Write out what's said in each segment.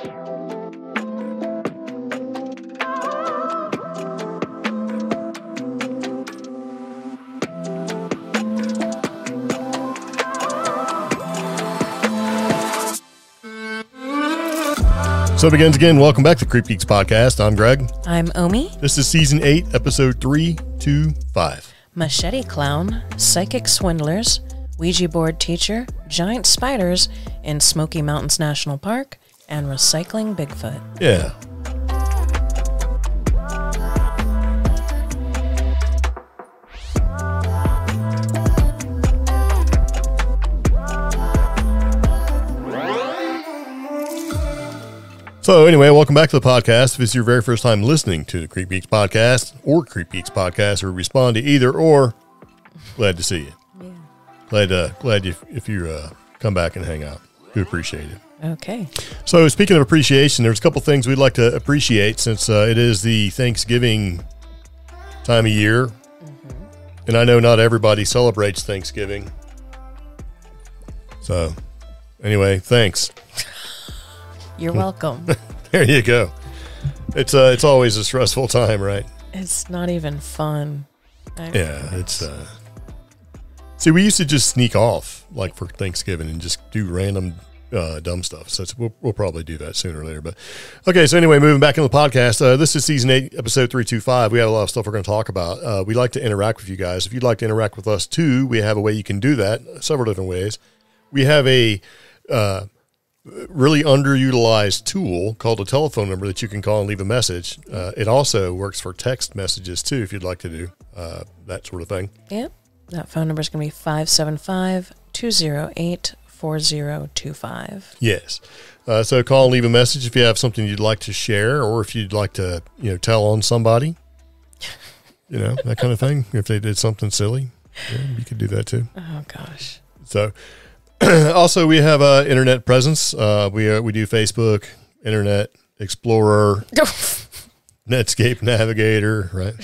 So it begins again. Welcome back to Creep Geeks Podcast. I'm Greg. I'm Omi. This is Season 8, Episode 325. Machete Clown, Psychic Swindlers, Ouija Board Teacher, Giant Spiders in Smoky Mountains National Park, and Recycling Bigfoot. Yeah. So anyway, welcome back to the podcast. If this is your very first time listening to the Creep Geeks Podcast or Creep Geeks Podcast, or respond to either or, glad to see you. Yeah. Glad if you come back and hang out. We appreciate it. Okay. So speaking of appreciation, there's a couple things we'd like to appreciate since it is the Thanksgiving time of year. Mm-hmm. And I know not everybody celebrates Thanksgiving. So anyway, thanks. You're welcome. There you go. It's always a stressful time, right? It's not even fun. See, we used to just sneak off like for Thanksgiving and just do random dumb stuff. So we'll probably do that sooner or later. But okay, so anyway, moving back into the podcast. This is Season 8, Episode 325. We have a lot of stuff we're going to talk about. We like to interact with you guys. If you'd like to interact with us too, we have a way you can do that. Several different ways. We have a really underutilized tool called a telephone number that you can call and leave a message. It also works for text messages too, if you'd like to do that sort of thing. Yep. That phone number is going to be 575-208-4025. Yes. So call and leave a message if you have something you'd like to share, or if you'd like to, tell on somebody, that kind of thing. If they did something silly, you could do that too. Oh gosh. So, also, we have internet presence. We do Facebook, Internet Explorer, Netscape Navigator, right?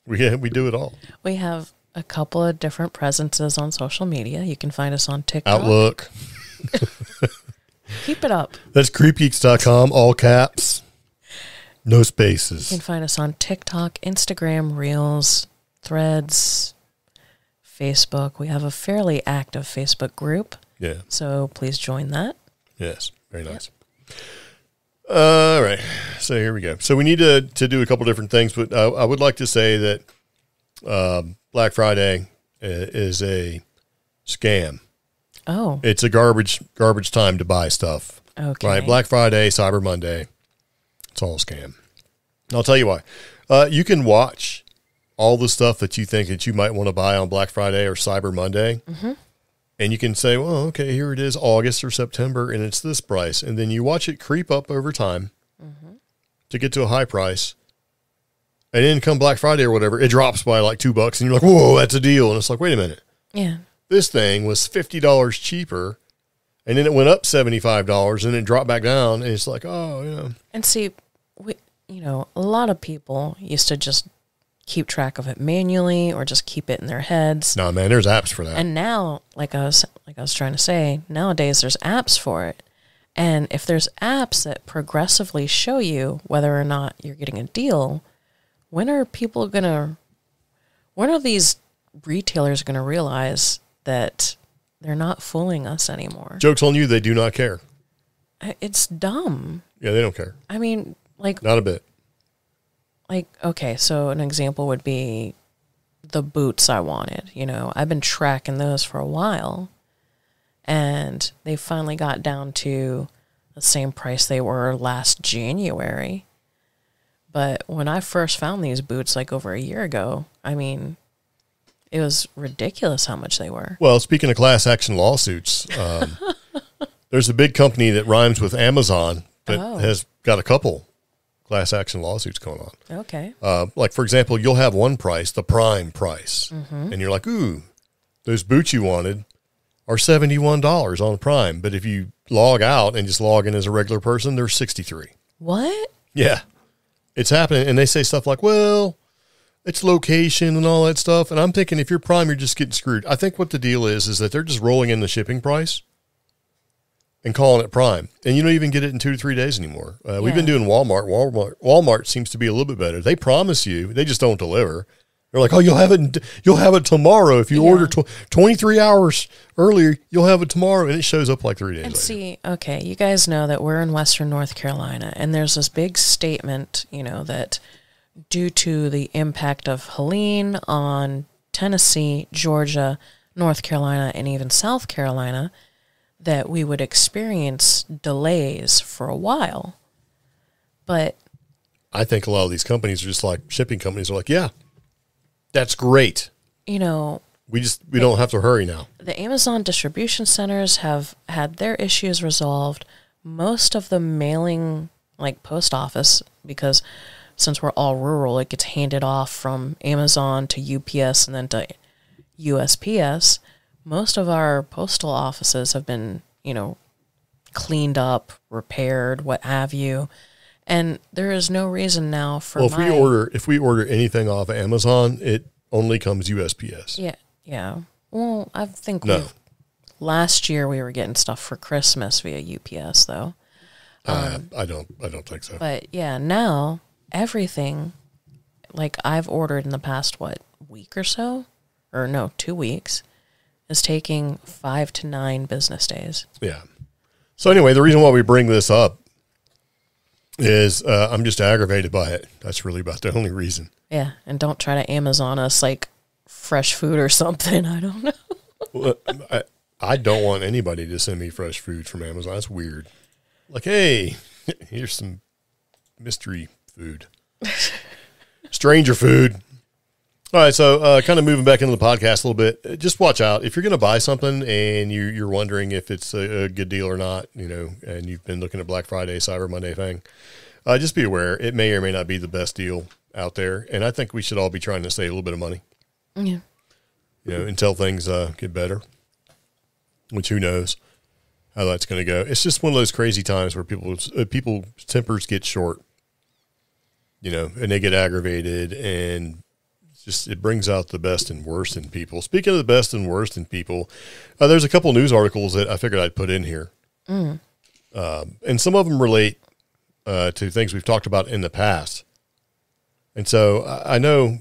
We do it all. We have a couple of different presences on social media. You can find us on TikTok. Outlook. Keep it up. That's creepgeeks.com, all caps, no spaces. You can find us on TikTok, Instagram, Reels, Threads, Facebook. We have a fairly active Facebook group. Yeah. So please join that. Yes. Very nice. All right. So here we go. So we need to do a couple different things, but I would like to say that Black Friday is a scam. Oh. It's a garbage time to buy stuff. Okay. Right? Black Friday, Cyber Monday. It's all a scam. And I'll tell you why. You can watch all the stuff that you think that you might want to buy on Black Friday or Cyber Monday. Mm-hmm. And you can say, well, okay, here it is, August or September, and it's this price. And then you watch it creep up over time to get to a high price. And then come Black Friday or whatever, it drops by like $2 and you're like, whoa, that's a deal. And it's like, wait a minute. Yeah. This thing was $50 cheaper, and then it went up $75 and then it dropped back down. And it's like, oh, And see, a lot of people used to just keep track of it manually or just keep it in their heads. No, man, there's apps for that. And now, like I was trying to say, nowadays there's apps for it. And if there's apps that progressively show you whether or not you're getting a deal, when are these retailers going to realize that they're not fooling us anymore? Joke's on you, they do not care. It's dumb. Yeah, they don't care. I mean, not a bit. Okay, so an example would be the boots I wanted. I've been tracking those for a while, and they finally got down to the same price they were last January. But when I first found these boots over a year ago, I mean, it was ridiculous how much they were. Well, speaking of class action lawsuits, there's a big company that rhymes with Amazon that has got a couple class action lawsuits going on. Okay. For example, you'll have one price, the prime price, and you're like, ooh, those boots you wanted are $71 on Prime. But if you log out and just log in as a regular person, they're $63. What? Yeah. It's happening. And they say stuff like, well, it's location and all that stuff. And I'm thinking if you're Prime, you're just getting screwed. I think what the deal is that they're just rolling in the shipping price. and calling it Prime. And you don't even get it in 2 to 3 days anymore. We've been doing Walmart. Walmart seems to be a little bit better. They promise you, they just don't deliver. They're like, oh, you'll have it tomorrow. If you order 23 hours earlier, you'll have it tomorrow. And it shows up like 3 days later. See, okay, you guys know that we're in Western North Carolina, and there's this big statement, that due to the impact of Helene on Tennessee, Georgia, North Carolina, and even South Carolina, that we would experience delays for a while. But I think a lot of these companies are just like shipping companies are like, yeah, that's great. We don't have to hurry now. The Amazon distribution centers have had their issues resolved. Most of the mailing, like post office, because since we're all rural, it gets handed off from Amazon to UPS and then to USPS. Most of our postal offices have been, cleaned up, repaired, what have you. And there is no reason now for if we order anything off of Amazon, it only comes USPS. Yeah. Well, I think last year we were getting stuff for Christmas via UPS though. I don't think so. But yeah, now everything, like I've ordered in the past week or so, or no, 2 weeks, is taking 5 to 9 business days. Yeah. So anyway, the reason why we bring this up is I'm just aggravated by it. That's really about the only reason. Yeah, and don't try to Amazon us like fresh food or something. I don't know. Well, I don't want anybody to send me fresh food from Amazon. That's weird. Like, hey, here's some mystery food. Stranger food. All right, so kind of moving back into the podcast a little bit, just watch out. If you're going to buy something and you're wondering if it's a good deal or not, and you've been looking at Black Friday, Cyber Monday thing, just be aware. It may or may not be the best deal out there. And I think we should all be trying to save a little bit of money. Yeah. Until things get better, which who knows how that's going to go. It's just one of those crazy times where people's tempers get short, and they get aggravated, and just it brings out the best and worst in people. Speaking of the best and worst in people, there's a couple news articles that I figured I'd put in here. And some of them relate to things we've talked about in the past. And so I know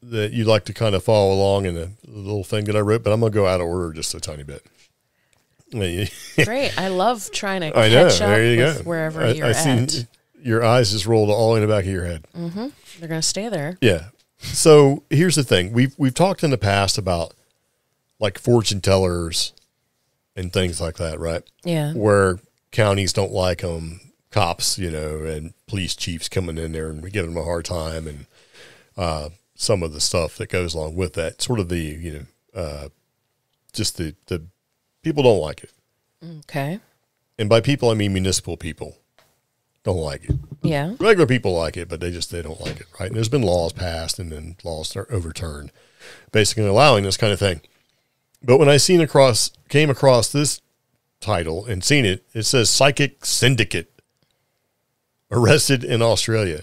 that you'd like to kind of follow along in the little thing that I wrote, but I'm going to go out of order just a tiny bit. Great. I love trying to catch up with wherever you're at. Your eyes just rolled all in the back of your head. Mm-hmm. They're going to stay there. Yeah. So here's the thing. We've talked in the past about like fortune tellers and things like that, right? Yeah. Where counties don't like them, cops, and police chiefs coming in there and giving them a hard time, and some of the stuff that goes along with that. Sort of the, just the people don't like it. Okay. And by people, I mean municipal people don't like it. Yeah. Regular people like it, but they don't like it, right? And there's been laws passed and then laws are overturned, basically allowing this kind of thing. But when I came across this title and seen it, it says Psychic Syndicate arrested in Australia.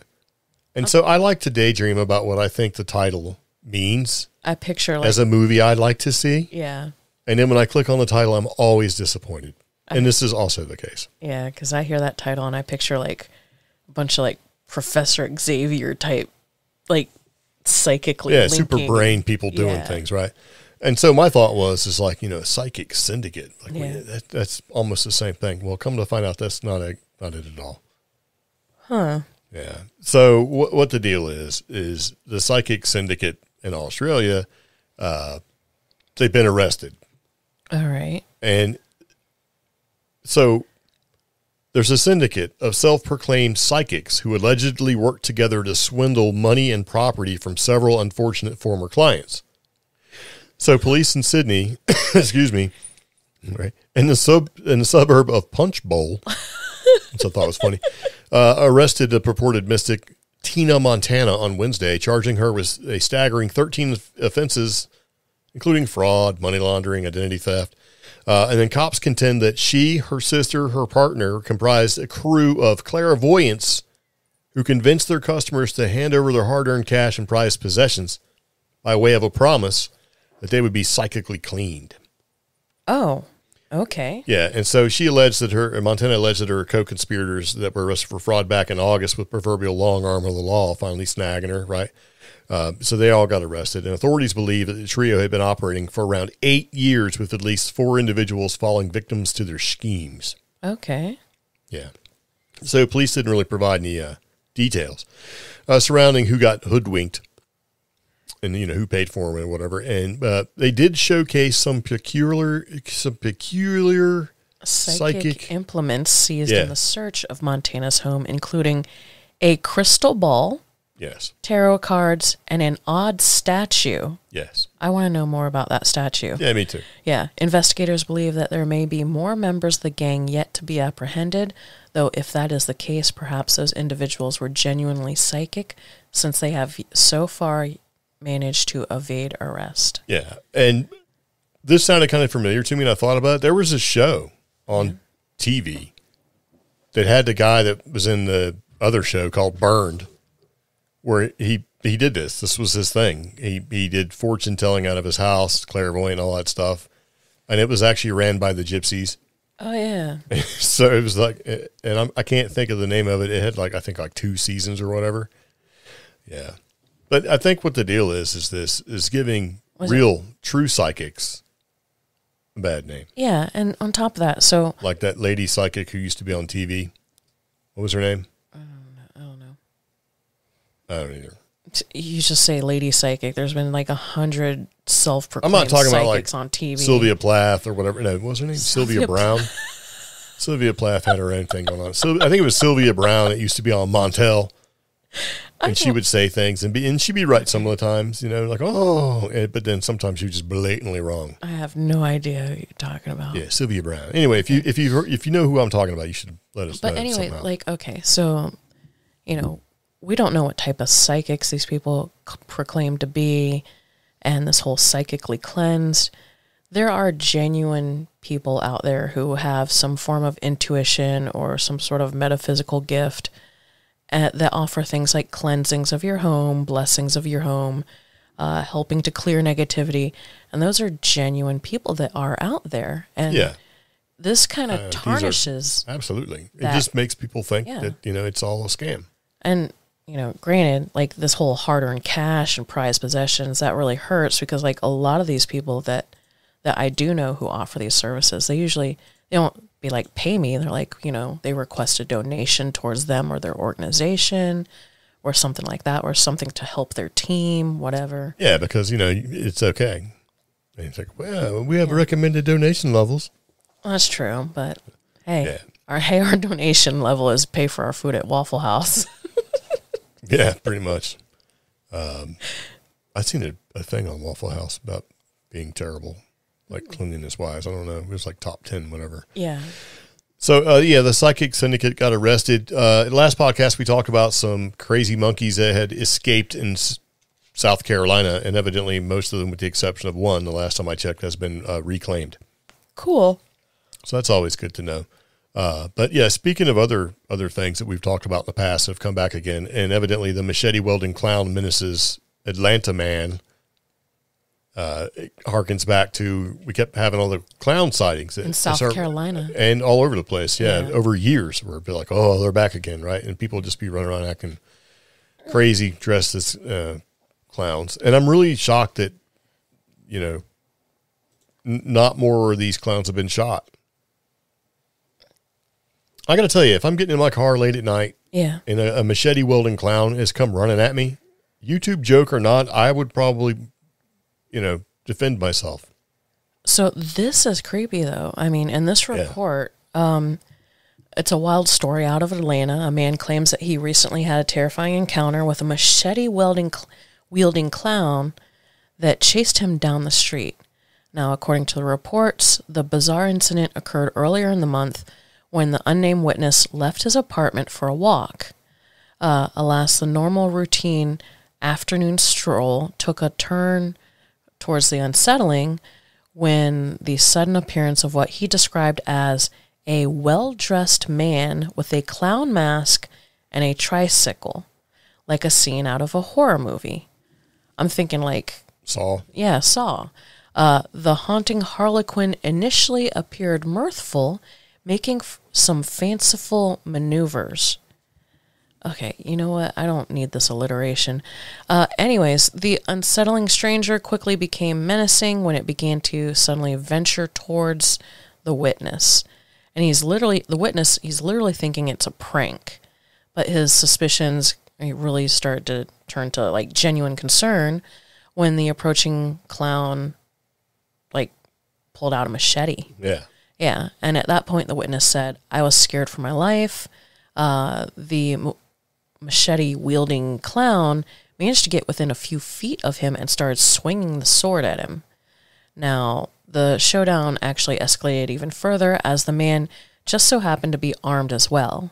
And so I like to daydream about what I think the title means. I picture as a movie I'd like to see. Yeah. And then when I click on the title, I'm always disappointed. And this is also the case. Yeah, because I hear that title and I picture like a bunch of like Professor Xavier type, like psychically. Yeah, super brain people doing things, right? And so my thought was, psychic syndicate. Like that's almost the same thing. Well, come to find out, that's not it at all. Huh. Yeah. So what the deal is the psychic syndicate in Australia, they've been arrested. All right. And so there's a syndicate of self-proclaimed psychics who allegedly worked together to swindle money and property from several unfortunate former clients. So police in Sydney, excuse me, right, in the suburb of Punchbowl, which I thought was funny, arrested the purported mystic Tina Montana on Wednesday, charging her with a staggering 13 offenses, including fraud, money laundering, identity theft. And then cops contend that she, her sister, her partner comprised a crew of clairvoyants who convinced their customers to hand over their hard-earned cash and prized possessions by way of a promise that they would be psychically cleaned. Oh. Okay. Yeah, and so she alleged that Montana alleged that her co-conspirators that were arrested for fraud back in August with proverbial long arm of the law finally snagging her, right? So they all got arrested, and authorities believe that the trio had been operating for around 8 years with at least 4 individuals falling victims to their schemes. Okay. Yeah. So police didn't really provide any details surrounding who got hoodwinked and, who paid for them and whatever. And they did showcase some peculiar psychic implements seized in the search of Montana's home, including a crystal ball, yes, tarot cards, and an odd statue. Yes. I want to know more about that statue. Yeah, me too. Yeah. Investigators believe that there may be more members of the gang yet to be apprehended, though if that is the case, perhaps those individuals were genuinely psychic, since they have so far managed to evade arrest. Yeah. And this sounded kind of familiar to me, and I thought about it. There was a show on TV that had the guy that was in the other show called Burned, where he did this. This was his thing. He did fortune telling out of his house, clairvoyant, all that stuff. And it was actually ran by the Gypsies. Oh, yeah. So it was like, and I can't think of the name of it. It had I think 2 seasons or whatever. Yeah. But I think what the deal is giving true psychics a bad name. Yeah. And on top of that, so. Like that lady psychic who used to be on TV. What was her name? I don't know. I don't either. You just say lady psychic. There's been 100 self-proclaimed I'm not talking psychics about on TV. Sylvia Plath or whatever. No, what was her name? Sylvia Brown. Sylvia Plath had her own thing going on. I think it was Sylvia Brown that used to be on Montel. And she would say things and she'd be right some of the times, but then sometimes she was just blatantly wrong. I have no idea who you're talking about. Yeah, Sylvia Brown. Anyway, if you know who I'm talking about, you should let us know. But anyway, somehow. Okay, so, we don't know what type of psychics these people proclaim to be, and this whole psychically cleansed. There are genuine people out there who have some form of intuition or some sort of metaphysical gift that offer things like cleansings of your home, blessings of your home, helping to clear negativity. And those are genuine people that are out there. And this kind of tarnishes. Absolutely. It just makes people think that, it's all a scam. And, granted, this whole hard-earned cash and prized possessions, that really hurts because, a lot of these people that I do know who offer these services, they don't be pay me. They're they request a donation towards them or their organization or something like that, or something to help their team, whatever. Yeah, because, it's okay. And it's well, we have recommended donation levels. Well, that's true, but hey, our donation level is pay for our food at Waffle House. Yeah, pretty much. I seen a thing on Waffle House about being terrible. Cleanliness wise, I don't know. It was top 10, whatever. Yeah. So, the psychic syndicate got arrested. Last podcast, we talked about some crazy monkeys that had escaped in South Carolina, and evidently most of them, with the exception of one, the last time I checked, has been reclaimed. Cool. So that's always good to know. But yeah, speaking of other things that we've talked about in the past have come back again, and evidently the machete-wielding clown menaces Atlanta man. It harkens back to, we kept having all the clown sightings in South Carolina and all over the place. Yeah. Over years, where it'd be oh, they're back again. Right. And people would just be running around acting crazy, dressed as clowns. And I'm really shocked that, not more of these clowns have been shot. I got to tell you, if I'm getting in my car late at night and a machete wielding clown has come running at me, YouTube joke or not, I would probably, defend myself. So this is creepy, though. I mean, in this report, it's a wild story out of Atlanta. A man claims that he recently had a terrifying encounter with a machete-wielding clown that chased him down the street. Now, according to the reports, the bizarre incident occurred earlier in the month when the unnamed witness left his apartment for a walk. Alas, the normal routine afternoon stroll took a turn towards the unsettling when the sudden appearance of what he described as a well-dressed man with a clown mask and a tricycle, like a scene out of a horror movie. I'm thinking Saw. Yeah, Saw. The haunting Harlequin initially appeared mirthful, making some fanciful maneuvers. Okay, you know what? I don't need this alliteration. Anyways, the unsettling stranger quickly became menacing when it began to suddenly venture towards the witness. And he's literally thinking it's a prank. But his suspicions really started to turn to like genuine concern when the approaching clown like pulled out a machete. Yeah. Yeah. And at that point, the witness said, "I was scared for my life." The machete-wielding clown managed to get within a few feet of him and started swinging the sword at him. Now, the showdown actually escalated even further as the man just so happened to be armed as well.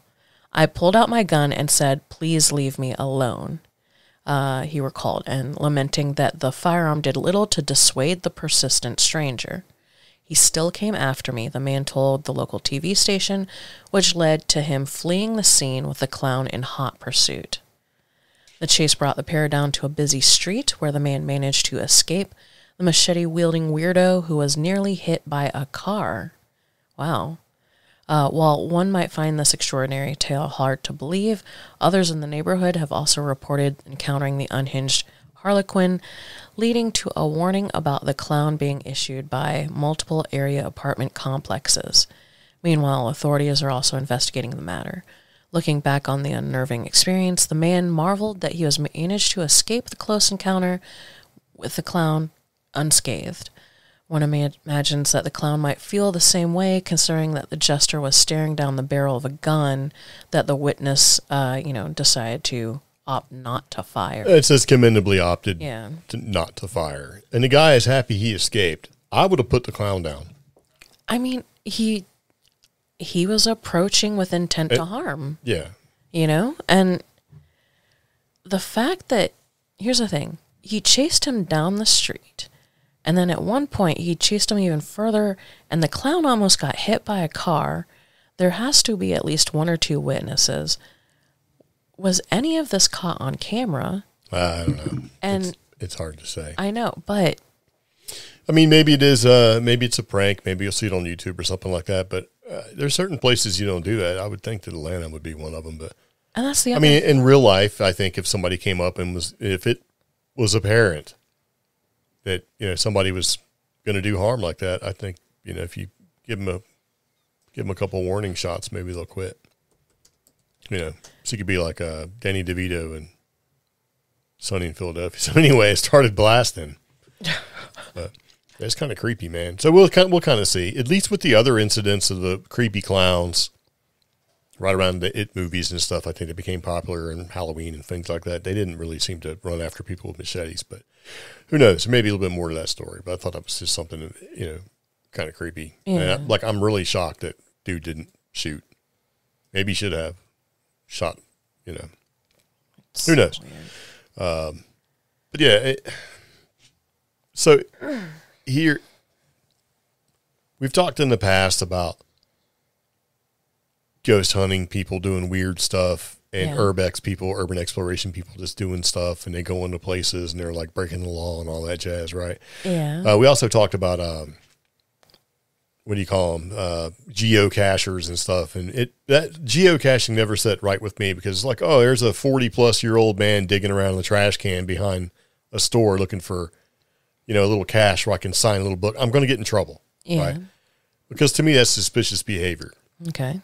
"I pulled out my gun and said, 'Please leave me alone,'" he recalled, and lamenting that the firearm did little to dissuade the persistent stranger. "He still came after me," the man told the local TV station, which led to him fleeing the scene with the clown in hot pursuit. The chase brought the pair down to a busy street where the man managed to escape the machete-wielding weirdo who was nearly hit by a car. Wow. While one might find this extraordinary tale hard to believe, others in the neighborhood have also reported encountering the unhinged Harlequin, leading to a warning about the clown being issued by multiple area apartment complexes. Meanwhile, authorities are also investigating the matter. Looking back on the unnerving experience, the man marveled that he was managed to escape the close encounter with the clown unscathed. One imagines that the clown might feel the same way, considering that the jester was staring down the barrel of a gun that the witness, decided to opt not to fire. It says commendably opted Yeah. not to fire. And the guy is happy he escaped. I would have put the clown down. I mean, he was approaching with intent to harm, Yeah. And the fact that, here's the thing, he chased him down the street, and then at one point he chased him even further, and the clown almost got hit by a car. There has to be at least one or two witnesses. Was any of this caught on camera? I don't know. And it's hard to say. I know, but I mean, maybe it is. Maybe it's a prank. Maybe you'll see it on YouTube or something like that. But there's certain places you don't do that. I would think that Atlanta would be one of them. But and that's the I other. mean, in real life, I think if somebody came up and if it was apparent that somebody was going to do harm like that, I think if you give them a couple warning shots, maybe they'll quit. So you could be like Danny DeVito and Sunny in Philadelphia. So anyway, it started blasting. But it's kind of creepy, man. So we'll kind of see. At least with the other incidents of the creepy clowns, right around the It movies and stuff, I think they became popular in Halloween and things like that. They didn't really seem to run after people with machetes, but who knows? Maybe a little bit more to that story. But I thought that was just something, kind of creepy. Yeah. And I'm really shocked that dude didn't shoot. Maybe he should have shot, who knows? But yeah, so here we've talked in the past about ghost hunting people doing weird stuff and urbex people, urban exploration people just doing stuff, and they go into places and they're like breaking the law and all that jazz, right? Yeah. We also talked about what do you call them? Geocachers and stuff. And that geocaching never set right with me because it's like, oh, there's a 40-plus-year-old man digging around in the trash can behind a store looking for, a little cache where I can sign a little book. I'm going to get in trouble, right? Because to me, that's suspicious behavior. Okay.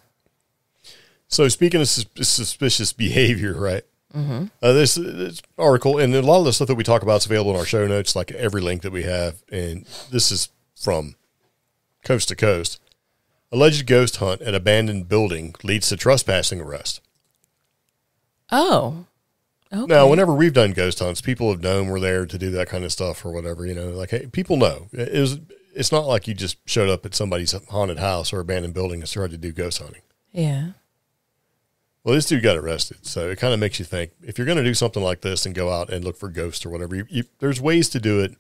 So speaking of suspicious behavior, right? Mm-hmm. This article and a lot of the stuff that we talk about is available in our show notes, like every link that we have. And this is from Coast to Coast. Alleged ghost hunt at abandoned building leads to trespassing arrest. Oh. Okay. Now, whenever we've done ghost hunts, people have known we're there to do that kind of stuff or whatever, hey, people know. It's not like you just showed up at somebody's haunted house or abandoned building and started to do ghost hunting. Yeah. Well, this dude got arrested, so it kind of makes you think, if you're going to do something like this and go out and look for ghosts or whatever, there's ways to do it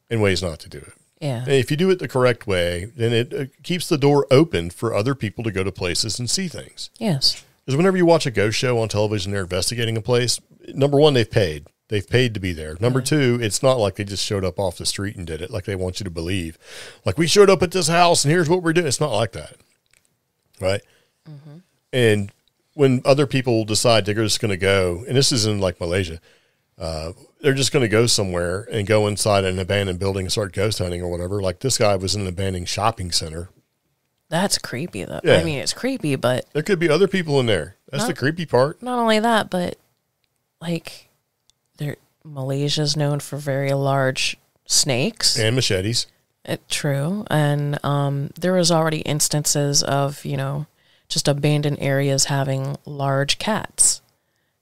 and ways not to do it. Yeah. And if you do it the correct way, then it keeps the door open for other people to go to places and see things. Yes. Because whenever you watch a ghost show on television, they're investigating a place. Number one, they've paid. They've paid to be there. Number two, it's not like they just showed up off the street and did it like they want you to believe. Like, we showed up at this house and here's what we're doing. It's not like that. Right? Mm-hmm. And when other people decide they're just going to go, and this isn't like Malaysia, they're just going to go somewhere and go inside an abandoned building and start ghost hunting or whatever. Like, this guy was in an abandoned shopping center. That's creepy, though. Yeah. I mean, it's creepy, but There could be other people in there. That's the creepy part. not only that, but like, Malaysia's known for very large snakes. And machetes. True. And there was already instances of, just abandoned areas having large cats.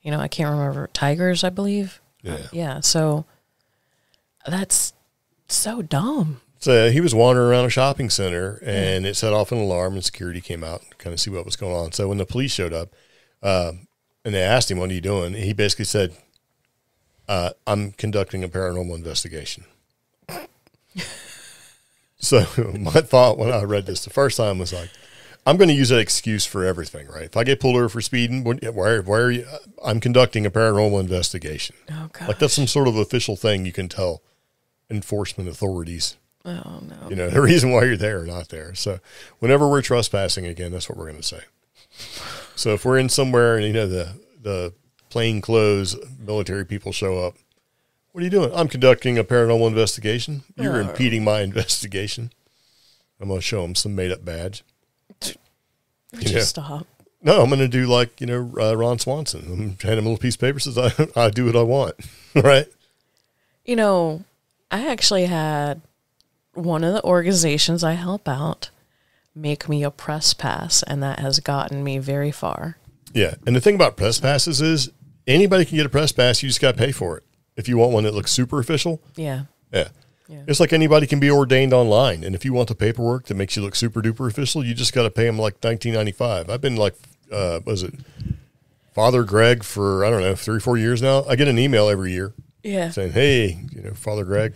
I can't remember, tigers, I believe. Yeah. Yeah. So that's so dumb. So he was wandering around a shopping center, and it set off an alarm, and security came out to kind of see what was going on. So when the police showed up, and they asked him, "What are you doing?" He basically said, "I'm conducting a paranormal investigation." So my thought when I read this the first time was like, I'm going to use that excuse for everything, right? If I get pulled over for speeding, where are you? I'm conducting a paranormal investigation. Oh, God. Like, that's some sort of official thing you can tell enforcement authorities. Oh, no. The reason why you're there or not there. So whenever we're trespassing again, that's what we're going to say. So if we're in somewhere and, the plain clothes military people show up, what are you doing? I'm conducting a paranormal investigation. You're impeding my investigation. I'm going to show them some made up badge. Just stop. No, I'm going to do like, Ron Swanson. I'm hand him a little piece of paper, says I do what I want. Right? I actually had one of the organizations I help out make me a press pass, and that has gotten me very far. Yeah. And the thing about press passes is anybody can get a press pass. You just got to pay for it. If you want one that looks super official. Yeah. Yeah. It's like anybody can be ordained online. And if you want the paperwork that makes you look super duper official, you just got to pay them like $19.95. I've been like, was it Father Greg for, I don't know, 3 or 4 years now. I get an email every year saying, hey, Father Greg.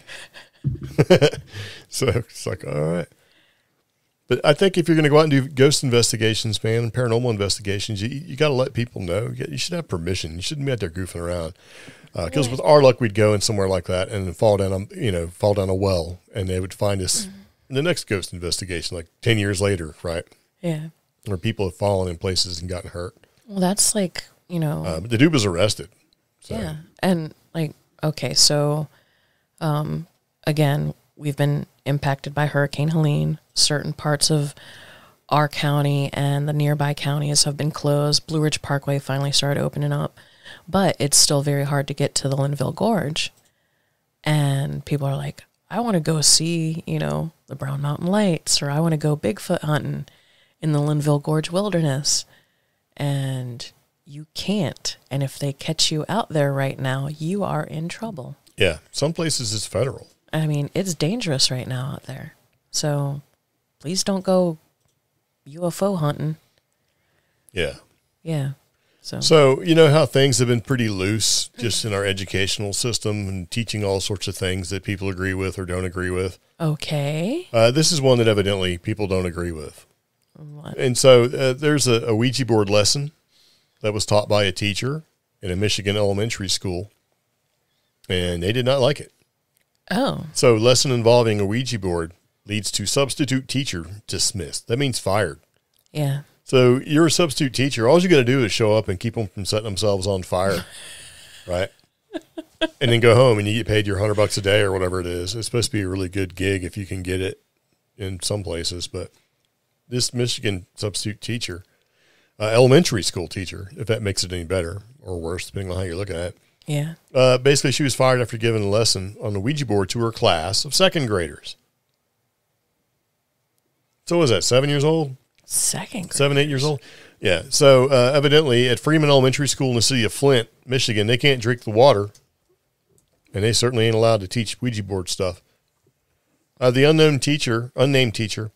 So it's like, all right. But I think if you're going to go out and do ghost investigations, man, paranormal investigations, you got to let people know. You should have permission. You shouldn't be out there goofing around. Because with our luck, we'd go in somewhere like that and fall down a well, and they would find us in the next ghost investigation, like 10 years later, right? Yeah. Or people have fallen in places and gotten hurt. Well, that's like, But the dude was arrested. So. Yeah. And like, okay, so again, we've been impacted by Hurricane Helene. Certain parts of our county and the nearby counties have been closed. Blue Ridge Parkway finally started opening up. But it's still very hard to get to the Linville Gorge. And people are like, I want to go see, the Brown Mountain Lights, or I want to go Bigfoot hunting in the Linville Gorge Wilderness. And you can't. And if they catch you out there right now, you are in trouble. Yeah. Some places it's federal. I mean, it's dangerous right now out there. So please don't go UFO hunting. Yeah. Yeah. So, you know how things have been pretty loose just in our educational system and teaching all sorts of things that people agree with or don't agree with. Okay. This is one that evidently people don't agree with. What? And so there's a Ouija board lesson that was taught by a teacher in a Michigan elementary school, and they did not like it. Oh. So lesson involving a Ouija board leads to substitute teacher dismissed. That means fired. Yeah. So you're a substitute teacher. All you got to do is show up and keep them from setting themselves on fire, right? And then go home and you get paid your $100 a day or whatever it is. It's supposed to be a really good gig if you can get it in some places. But this Michigan substitute teacher, elementary school teacher, if that makes it any better or worse, depending on how you're looking at it. Yeah. Basically, she was fired after giving a lesson on the Ouija board to her class of second graders. So what was that, 7 years old? Second grade. 7, 8 years old? Yeah. So evidently at Freeman Elementary School in the city of Flint, Michigan, they can't drink the water. And they certainly ain't allowed to teach Ouija board stuff. The unnamed teacher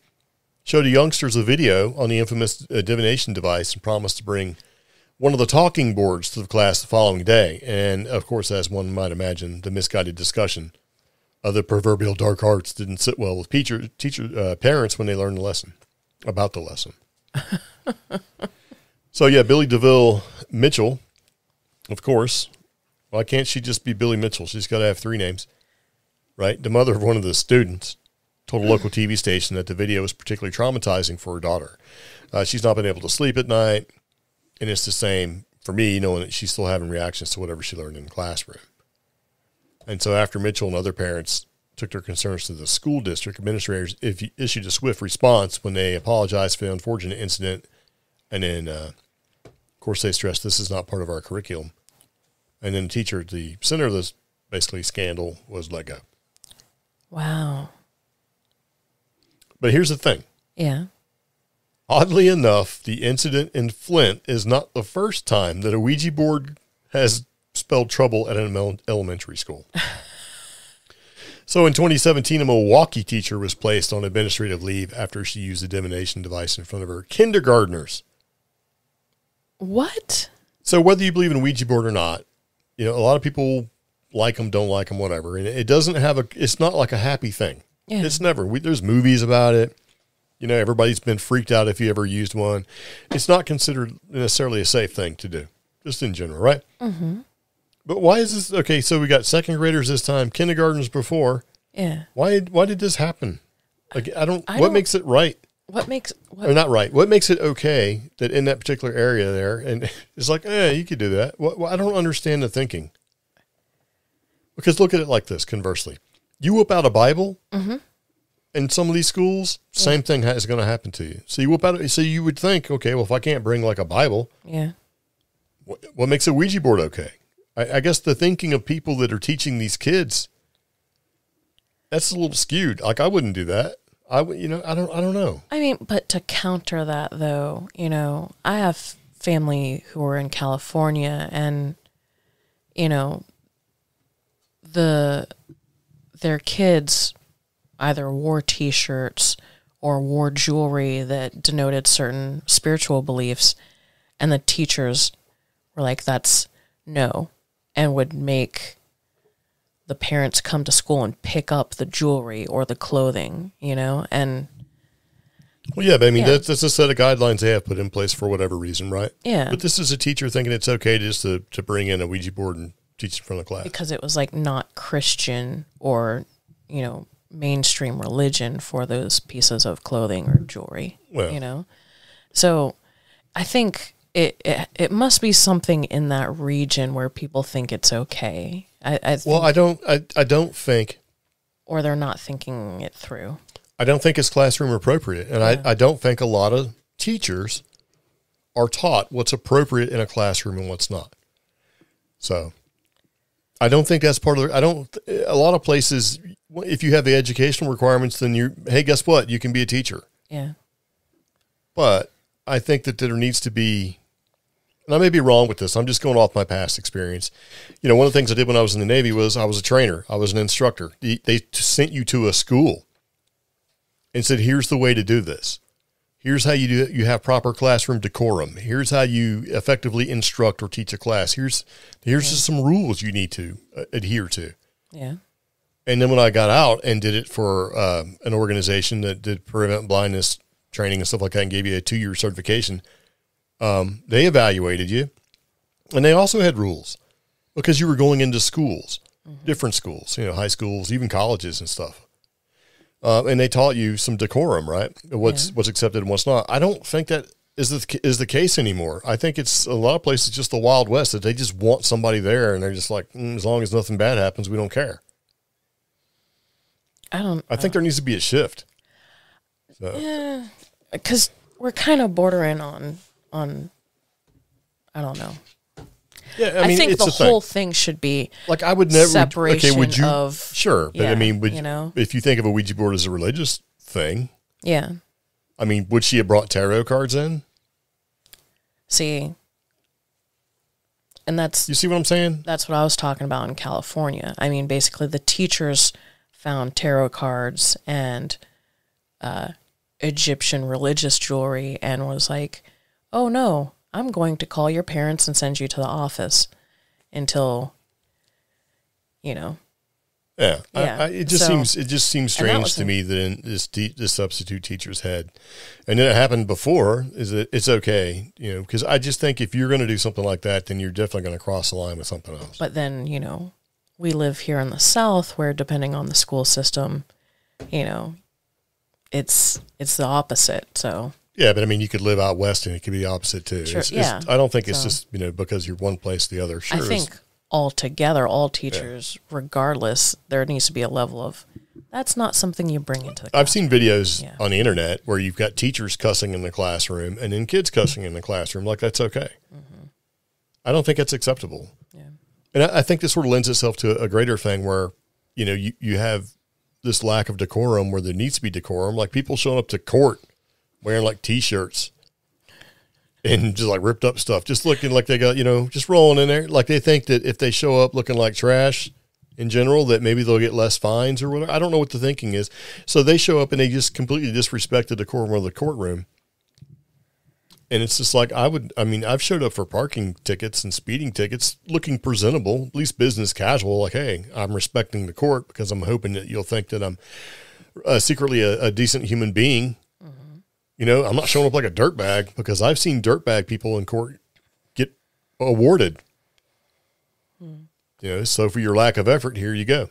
showed the youngsters a video on the infamous divination device and promised to bring one of the talking boards to the class the following day. And, of course, as one might imagine, the misguided discussion of the proverbial dark arts didn't sit well with parents when they learned the lesson. About the lesson. So, yeah, Billy DeVille Mitchell, of course, Why can't she just be Billy Mitchell? She's got to have 3 names, right? The mother of one of the students told a local TV station that the video was particularly traumatizing for her daughter. She's not been able to sleep at night, and it's the same for me, knowing that she's still having reactions to whatever she learned in the classroom. And so after Mitchell and other parents took their concerns to the school district, administrators issued a swift response when they apologized for the unfortunate incident. And then, of course, they stressed this is not part of our curriculum. And then the teacher at the center of this basically scandal was let go. Wow. But here's the thing. Yeah. Oddly enough, the incident in Flint is not the first time that a Ouija board has spelled trouble at an elementary school. So in 2017, a Milwaukee teacher was placed on administrative leave after she used a divination device in front of her kindergartners. What? So whether you believe in a Ouija board or not, a lot of people like them, don't like them, whatever. And it doesn't have it's not like a happy thing. Yeah. It's never. There's movies about it. Everybody's been freaked out if you ever used one. It's not considered necessarily a safe thing to do, just in general, right? Mm-hmm. But why is this? Okay, so we got second graders this time, kindergartens before. Yeah. Why did this happen? Like, what makes it right? Or not right? What makes it okay that in that particular area there, and it's like, you could do that. I don't understand the thinking. Because look at it like this, conversely. You whip out a Bible, mm-hmm. in some of these schools, same thing is going to happen to you. So you whip out, so you would think, okay, well, if I can't bring like a Bible, yeah, what makes a Ouija board okay? I guess the thinking of people that are teaching these kids, that's a little skewed. Like I wouldn't do that. I don't know. I mean, but to counter that though, I have family who are in California, and their kids either wore T-shirts or wore jewelry that denoted certain spiritual beliefs, and the teachers were like, that's no, and would make the parents come to school and pick up the jewelry or the clothing, and... Well, yeah, but I mean, that's a set of guidelines they have put in place for whatever reason, right? Yeah. But this is a teacher thinking it's okay just to bring in a Ouija board and teach in front of class. Because it was like not Christian or, mainstream religion for those pieces of clothing or jewelry, well, So I think it must be something in that region where people think it's okay. I don't think, or they're not thinking it through. I don't think it's classroom appropriate. And I don't think a lot of teachers are taught what's appropriate in a classroom and what's not. So I don't think that's part of a lot of places, if you have the educational requirements, then hey, guess what? You can be a teacher. Yeah. But I think that there needs to be, and I may be wrong with this, I'm just going off my past experience. One of the things I did when I was in the Navy was I was a trainer. I was an instructor. They sent you to a school and said, here's the way to do this. Here's how you do it. You have proper classroom decorum. Here's how you effectively instruct or teach a class. Here's just some rules you need to adhere to. Yeah. And then when I got out and did it for an organization that did prevent blindness training and stuff like that and gave you a 2-year certification, they evaluated you. And they also had rules because you were going into schools, different schools, high schools, even colleges and stuff. And they taught you some decorum, right? What's accepted and what's not. I don't think that is the case anymore. I think it's a lot of places just the Wild West that they just want somebody there and they're just like, as long as nothing bad happens, we don't care. I think there needs to be a shift. So. Yeah, because we're kind of bordering on I don't know. Yeah, I mean, think it's the whole thing should be like I would never separation okay, would you, of sure, but I mean, if you think of a Ouija board as a religious thing, yeah. I mean, would she have brought tarot cards in? See, and you see what I'm saying? That's what I was talking about in California. I mean, basically, the teachers found tarot cards and Egyptian religious jewelry and was like, "Oh no, I'm going to call your parents and send you to the office until, Yeah, Yeah. it just seems strange to me that in this substitute teacher's head, and then it happened before. Is that it's okay, because I just think if you're going to do something like that, then you're definitely going to cross the line with something else. But then we live here in the South, where depending on the school system, it's the opposite. So yeah, but I mean, you could live out west and it could be the opposite too. Sure, I don't think it's just because you're one place or the other. Sure, I think altogether, all teachers, regardless, there needs to be a level of that's not something you bring into the classroom. I've seen videos on the internet where you've got teachers cussing in the classroom and then kids cussing in the classroom. Like, that's okay. Mm-hmm. I don't think it's acceptable. Yeah. And I think this sort of lends itself to a greater thing where, you have this lack of decorum where there needs to be decorum. Like people showing up to court wearing like T-shirts and just like ripped up stuff, just looking like they got, just rolling in there. Like they think that if they show up looking like trash in general, that maybe they'll get less fines or whatever. I don't know what the thinking is. So they show up and they just completely disrespect the decorum of the courtroom. And it's just like, I've showed up for parking tickets and speeding tickets looking presentable, at least business casual. Like, hey, I'm respecting the court because I'm hoping that you'll think that I'm secretly a decent human being. I'm not showing up like a dirtbag because I've seen dirtbag people in court get awarded. So for your lack of effort, here you go.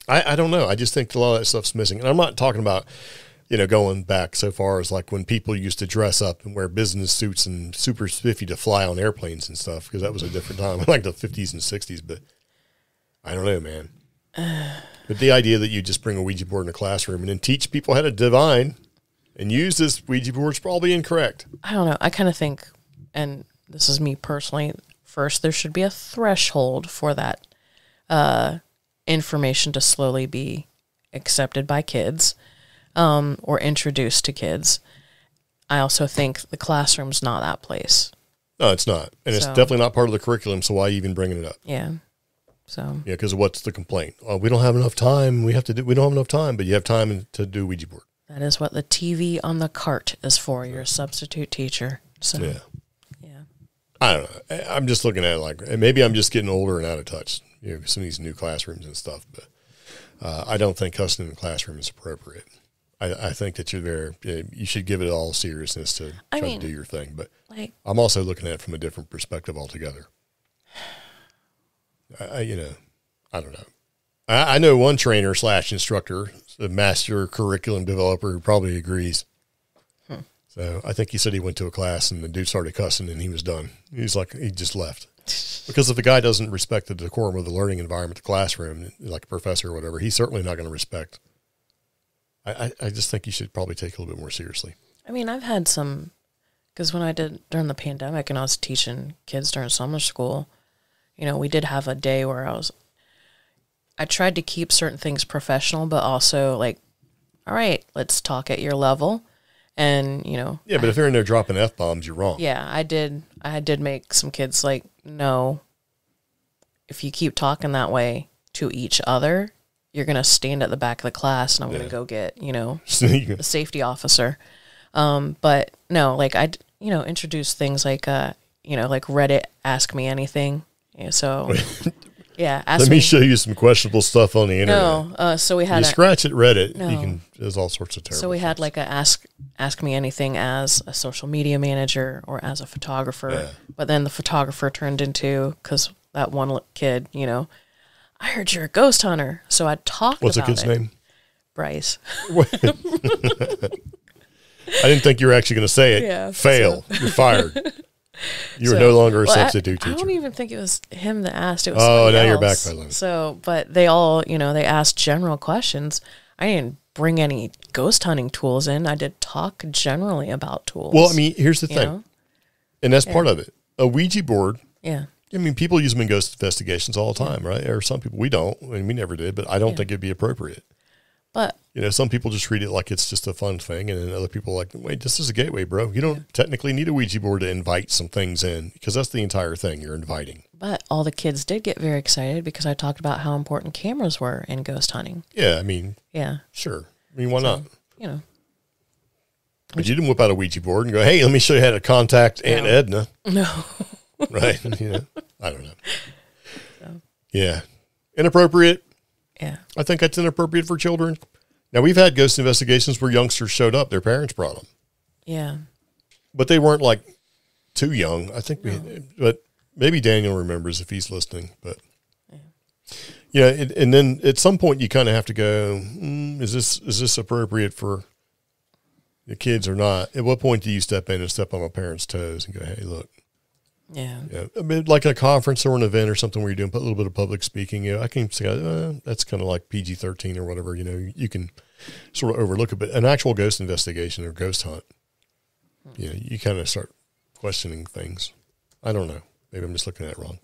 I don't know. I just think a lot of that stuff's missing. And I'm not talking about, going back so far as like when people used to dress up and wear business suits and super spiffy to fly on airplanes and stuff, because that was a different time, like the 50s and 60s. But I don't know, man. But the idea that you just bring a Ouija board in a classroom and then teach people how to divine and use this Ouija board is probably incorrect. I don't know. I kind of think, and this is me personally, first there should be a threshold for that information to slowly be accepted by kids or introduced to kids. I also think the classroom's not that place. No, it's not. And it's definitely not part of the curriculum, so why are you even bringing it up? Yeah. So. Yeah, because what's the complaint? Oh, we don't have enough time. We don't have enough time, but you have time to do Ouija board. That is what the TV on the cart is for. You're a substitute teacher. So, yeah. I don't know. I'm just looking at it like maybe I'm just getting older and out of touch. Some of these new classrooms and stuff. But I don't think cussing in the classroom is appropriate. I think that you're there. You should give it all seriousness to try to do your thing. But I'm also looking at it from a different perspective altogether. I don't know. I know one trainer / instructor, a master curriculum developer, who probably agrees. So I think he said he went to a class and the dude started cussing and he was done. He's like, he just left. Because if the guy doesn't respect the decorum of the learning environment, the classroom, like a professor or whatever, he's certainly not going to respect. I just think you should probably take it a little bit more seriously. I mean, I've had some, because when I did during the pandemic and I was teaching kids during summer school, we did have a day where I tried to keep certain things professional, but also like, all right, let's talk at your level. And, Yeah, but if they're in there dropping F-bombs, you're wrong. Yeah, I did make some kids like, no, if you keep talking that way to each other, you're going to stand at the back of the class and I'm going to go get, the safety officer. But no, like I introduce things like, like Reddit, ask me anything. Yeah, so yeah, let me show you some questionable stuff on the internet. No, so we had you scratch at Reddit. No. There's all sorts of terrible. So we had like a ask me anything as a social media manager or as a photographer. Yeah. But then the photographer turned into, because that one kid, I heard you're a ghost hunter. So I talked about it. What's the kid's name? Bryce. I didn't think you were actually going to say it. Yeah, Fail. So. You're fired. You are no longer a substitute teacher. I don't even think it was him that asked. It was now else. You're backpedaling. So, but they all, they asked general questions. I didn't bring any ghost hunting tools in. I did talk generally about tools. Well, I mean, here's the thing. And that's part of it. A Ouija board. Yeah. I mean, people use them in ghost investigations all the time, right? Or some people, we don't. I mean, we never did, but I don't think it'd be appropriate. But some people just treat it like it's just a fun thing, and then other people are like, wait, this is a gateway, bro. You don't technically need a Ouija board to invite some things in, because that's the entire thing. You're inviting. But all the kids did get very excited because I talked about how important cameras were in ghost hunting. Yeah, I mean, sure. I mean, why not? But you didn't whip out a Ouija board and go, hey, let me show you how to contact Aunt Edna. No. Right? I don't know. So. Yeah. Inappropriate. Yeah. I think that's inappropriate for children. Now, we've had ghost investigations where youngsters showed up. Their parents brought them. Yeah. But they weren't like too young. I think but maybe Daniel remembers if he's listening. But yeah, and then at some point you kind of have to go, is this appropriate for the kids or not? At what point do you step in and step on a parent's toes and go, hey, look. Yeah. Yeah. I mean, like a conference or an event or something where you're doing a little bit of public speaking, I can say, that's kind of like PG-13 or whatever, you can sort of overlook it. But an actual ghost investigation or ghost hunt, you kind of start questioning things. I don't know. Maybe I'm just looking at it wrong.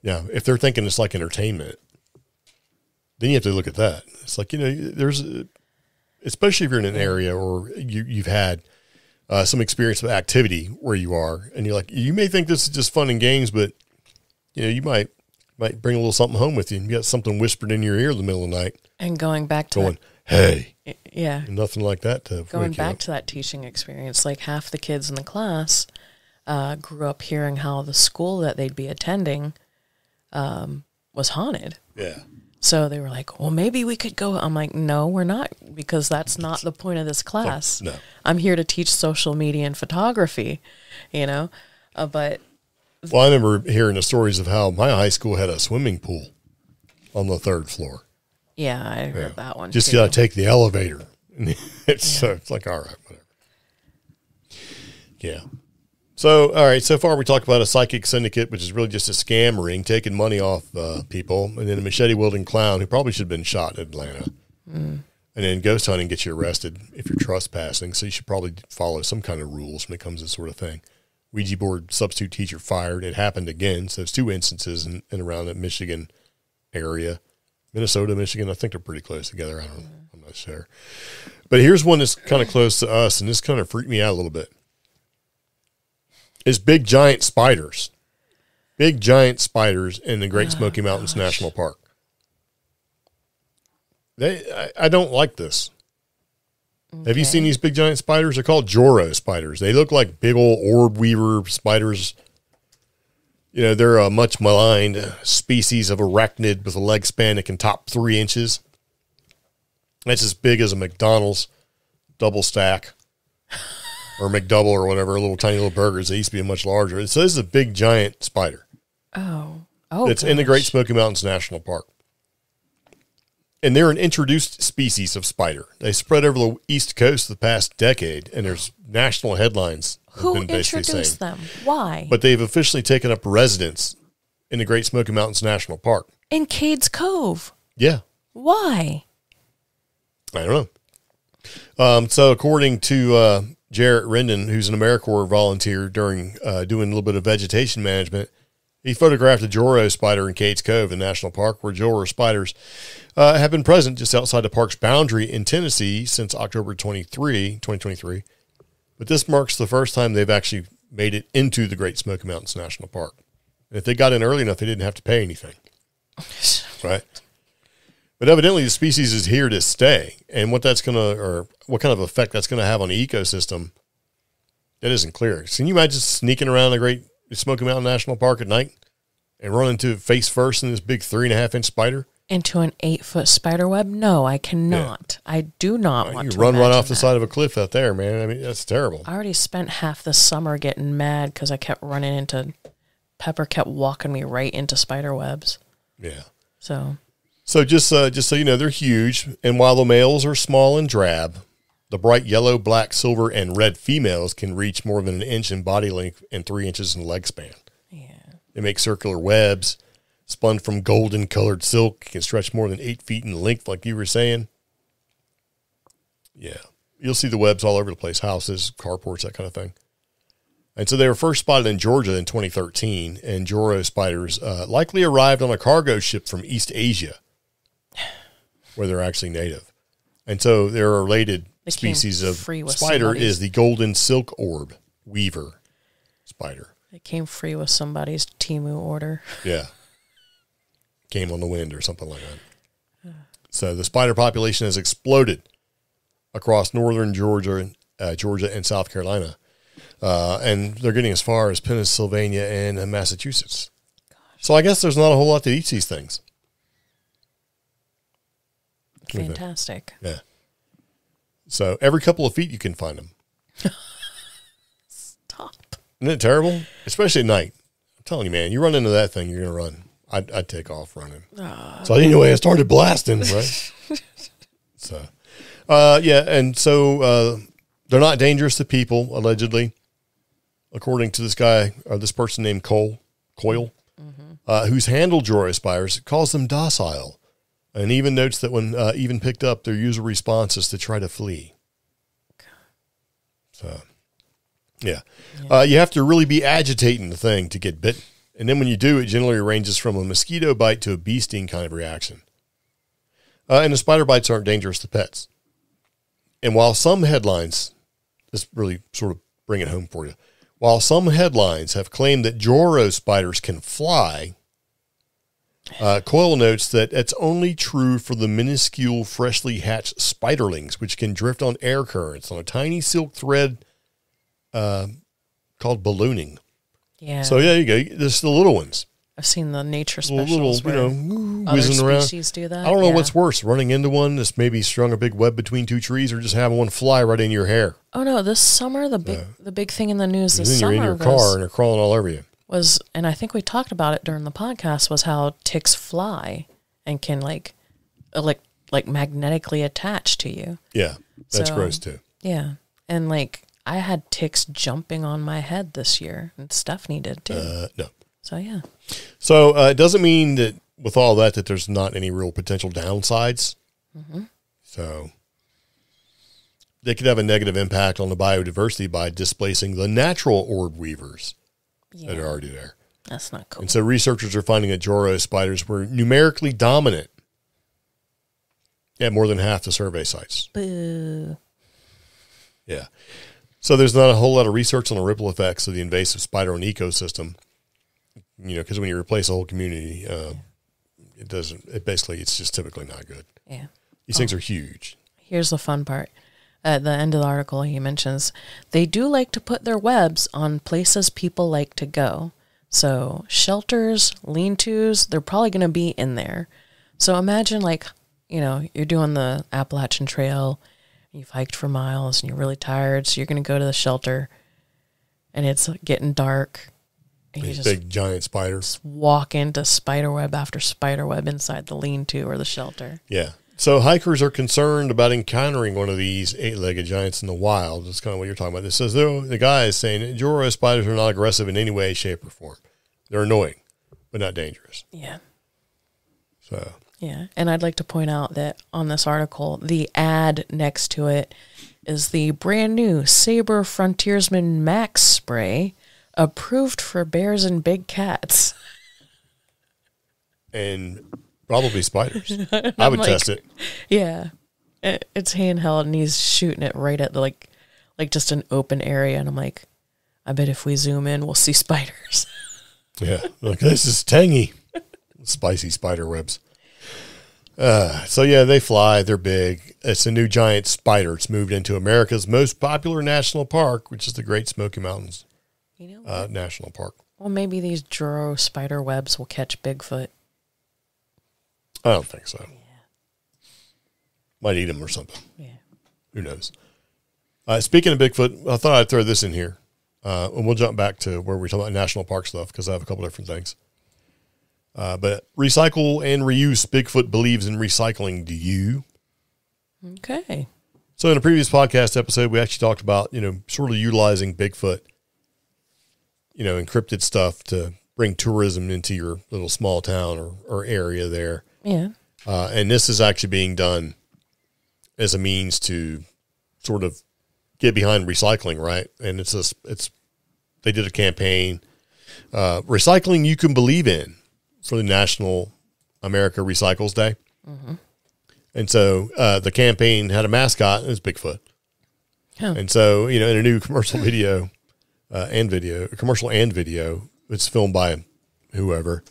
Yeah. If they're thinking it's like entertainment, then you have to look at that. It's like, especially if you're in an area or you've had some experience with activity where you are, and you're like, you may think this is just fun and games, but you might bring a little something home with you, and you got something whispered in your ear in the middle of the night. And going back to hey, yeah, nothing like that to going back to that teaching experience. Like half the kids in the class grew up hearing how the school that they'd be attending was haunted. Yeah. So they were like, well, maybe we could go. I'm like, no, we're not, because that's not the point of this class. No. I'm here to teach social media and photography, but. Well, I remember hearing the stories of how my high school had a swimming pool on the 3rd floor. Yeah, I heard that one. Just got to take the elevator. It's like, all right, whatever. Yeah. So, all right, so far we talked about a psychic syndicate, which is really just a scam ring, taking money off people, and then a machete-wielding clown who probably should have been shot in Atlanta. And then ghost hunting gets you arrested if you're trespassing, so you should probably follow some kind of rules when it comes to this sort of thing. Ouija board substitute teacher fired. It happened again, so there's 2 instances in around the Michigan area. Minnesota, Michigan, I think they're pretty close together. I don't know. I'm not sure. But here's one that's kind of close to us, and this kind of freaked me out a little bit. Is big giant spiders. Big giant spiders in the Great Smoky Mountains National Park. I don't like this. Okay. Have you seen these big giant spiders? They're called Joro spiders. They look like big old orb weaver spiders. They're a much maligned species of arachnid with a leg span that can top 3 inches. That's as big as a McDonald's double stack. Or McDouble or whatever, little tiny little burgers. They used to be much larger. So this is a big giant spider. Oh, it's in the Great Smoky Mountains National Park. And they're an introduced species of spider. They spread over the East Coast the past decade, and there's national headlines. Who introduced them? Why? But they've officially taken up residence in the Great Smoky Mountains National Park. In Cades Cove? Yeah. Why? I don't know. So according to Jarrett Rendon, who's an AmeriCorps volunteer during doing a little bit of vegetation management, he photographed a Joro spider in Cades Cove in National Park, where Joro spiders have been present just outside the park's boundary in Tennessee since October 2023. But this marks the first time they've actually made it into the Great Smoky Mountains National Park. And if they got in early enough, they didn't have to pay anything. Right? But evidently the species is here to stay. And what that's going to, or what kind of effect that's going to have on the ecosystem, that isn't clear. Can you imagine sneaking around the Great Smoky Mountain National Park at night and running into it face first in this big 3.5-inch spider? Into an 8-foot spider web? No, I cannot. Yeah. I do not want to. You run right off the side of a cliff out there, man. I mean, that's terrible. I already spent half the summer getting mad because I kept running into, Pepper kept walking me right into spider webs. Yeah. So just so you know, they're huge. And while the males are small and drab, the bright yellow, black, silver, and red females can reach more than 1 inch in body length and 3 inches in leg span. Yeah. They make circular webs. Spun from golden-colored silk, can stretch more than 8 feet in length, like you were saying. Yeah. You'll see the webs all over the place, houses, carports, that kind of thing. And so they were first spotted in Georgia in 2013, and Joro spiders likely arrived on a cargo ship from East Asia, where they're actually native. And so they're a related species of spider is the golden silk orb weaver spider. It came free with somebody's Temu order. Yeah. Came on the wind or something like that. So the spider population has exploded across northern Georgia and South Carolina. And they're getting as far as Pennsylvania and Massachusetts. Gosh. So I guess there's not a whole lot that eats these things. Fantastic. Yeah. So every couple of feet you can find them. Stop. Isn't it terrible? Especially at night. I'm telling you, man, you run into that thing, you're going to run. I'd take off running. So anyway, I started blasting, right? So, yeah. And so, they're not dangerous to people, allegedly, according to this guy, or this person named Coyle, who's handled Joro spiders, calls them docile, and even notes that when even picked up, their usual response is to try to flee. So, yeah. You have to really be agitating the thing to get bitten. And then when you do, it generally ranges from a mosquito bite to a bee sting kind of reaction. And the spider bites aren't dangerous to pets. And while some headlines, this really sort of bring it home for you, while some headlines have claimed that Joro spiders can fly, Coyle notes that it's only true for the minuscule, freshly hatched spiderlings, which can drift on air currents on a tiny silk thread called ballooning. Yeah. So, yeah, you go. There's the little ones. I've seen the nature specials little, where whizzing other around. species do that. I don't know what's worse, running into one that's maybe strung a big web between two trees, or just having one fly right in your hair. Oh no! This summer, the big thing in the news this summer you're in your car and they're crawling all over you. And I think we talked about it during the podcast, was how ticks fly and can like magnetically attach to you. Yeah, that's gross too. Yeah, and like I had ticks jumping on my head this year, and Stephanie did too. No. So yeah. So it doesn't mean that with all that there's not any real potential downsides. Mm-hmm. So they could have a negative impact on the biodiversity by displacing the natural orb weavers that are already there. That's not cool. And so researchers are finding that Joro spiders were numerically dominant at more than half the survey sites. Boo. Yeah. So there's not a whole lot of research on the ripple effects of the invasive spider on the ecosystem. You know, because when you replace a whole community, it's just typically not good. Yeah. These things are huge. Here's the fun part. At the end of the article, he mentions they do like to put their webs on places people like to go. So shelters, lean-tos, they're probably going to be in there. So imagine you're doing the Appalachian Trail, you've hiked for miles and you're really tired. So you're going to go to the shelter and it's getting dark. And These big giant spiders. Walk into spiderweb after spiderweb inside the lean-to or the shelter. Yeah. So hikers are concerned about encountering one of these 8-legged giants in the wild. That's kind of what you're talking about. It says, though, the guy is saying Joro spiders are not aggressive in any way, shape, or form. They're annoying, but not dangerous. Yeah. So. Yeah. And I'd like to point out that on this article, the ad next to it is the brand new Sabre Frontiersman Max spray, approved for bears and big cats. And probably spiders. I would test it. Yeah. It's handheld and he's shooting it right at the, like just an open area. And I'm like, I bet if we zoom in, we'll see spiders. Yeah. Look, this is tangy. Spicy spider webs. So yeah, they fly. They're big. It's a new giant spider. It's moved into America's most popular national park, which is the Great Smoky Mountains National Park. Well, maybe these Joro spider webs will catch Bigfoot. I don't think so. Yeah. Might eat him or something. Yeah. Who knows? Speaking of Bigfoot, I thought I'd throw this in here. And we'll jump back to where we're talking about national park stuff because I have a couple different things. But recycle and reuse. Bigfoot believes in recycling. Do you? Okay. So in a previous podcast episode, we actually talked about, sort of utilizing Bigfoot, encrypted stuff to bring tourism into your little small town or area there. Yeah. And this is actually being done as a means to sort of get behind recycling, right? And they did a campaign, Recycling You Can Believe In, for the National America Recycles Day. Mm-hmm. And so the campaign had a mascot, it was Bigfoot. Oh. And so, in a new commercial commercial and video, it's filmed by whoever,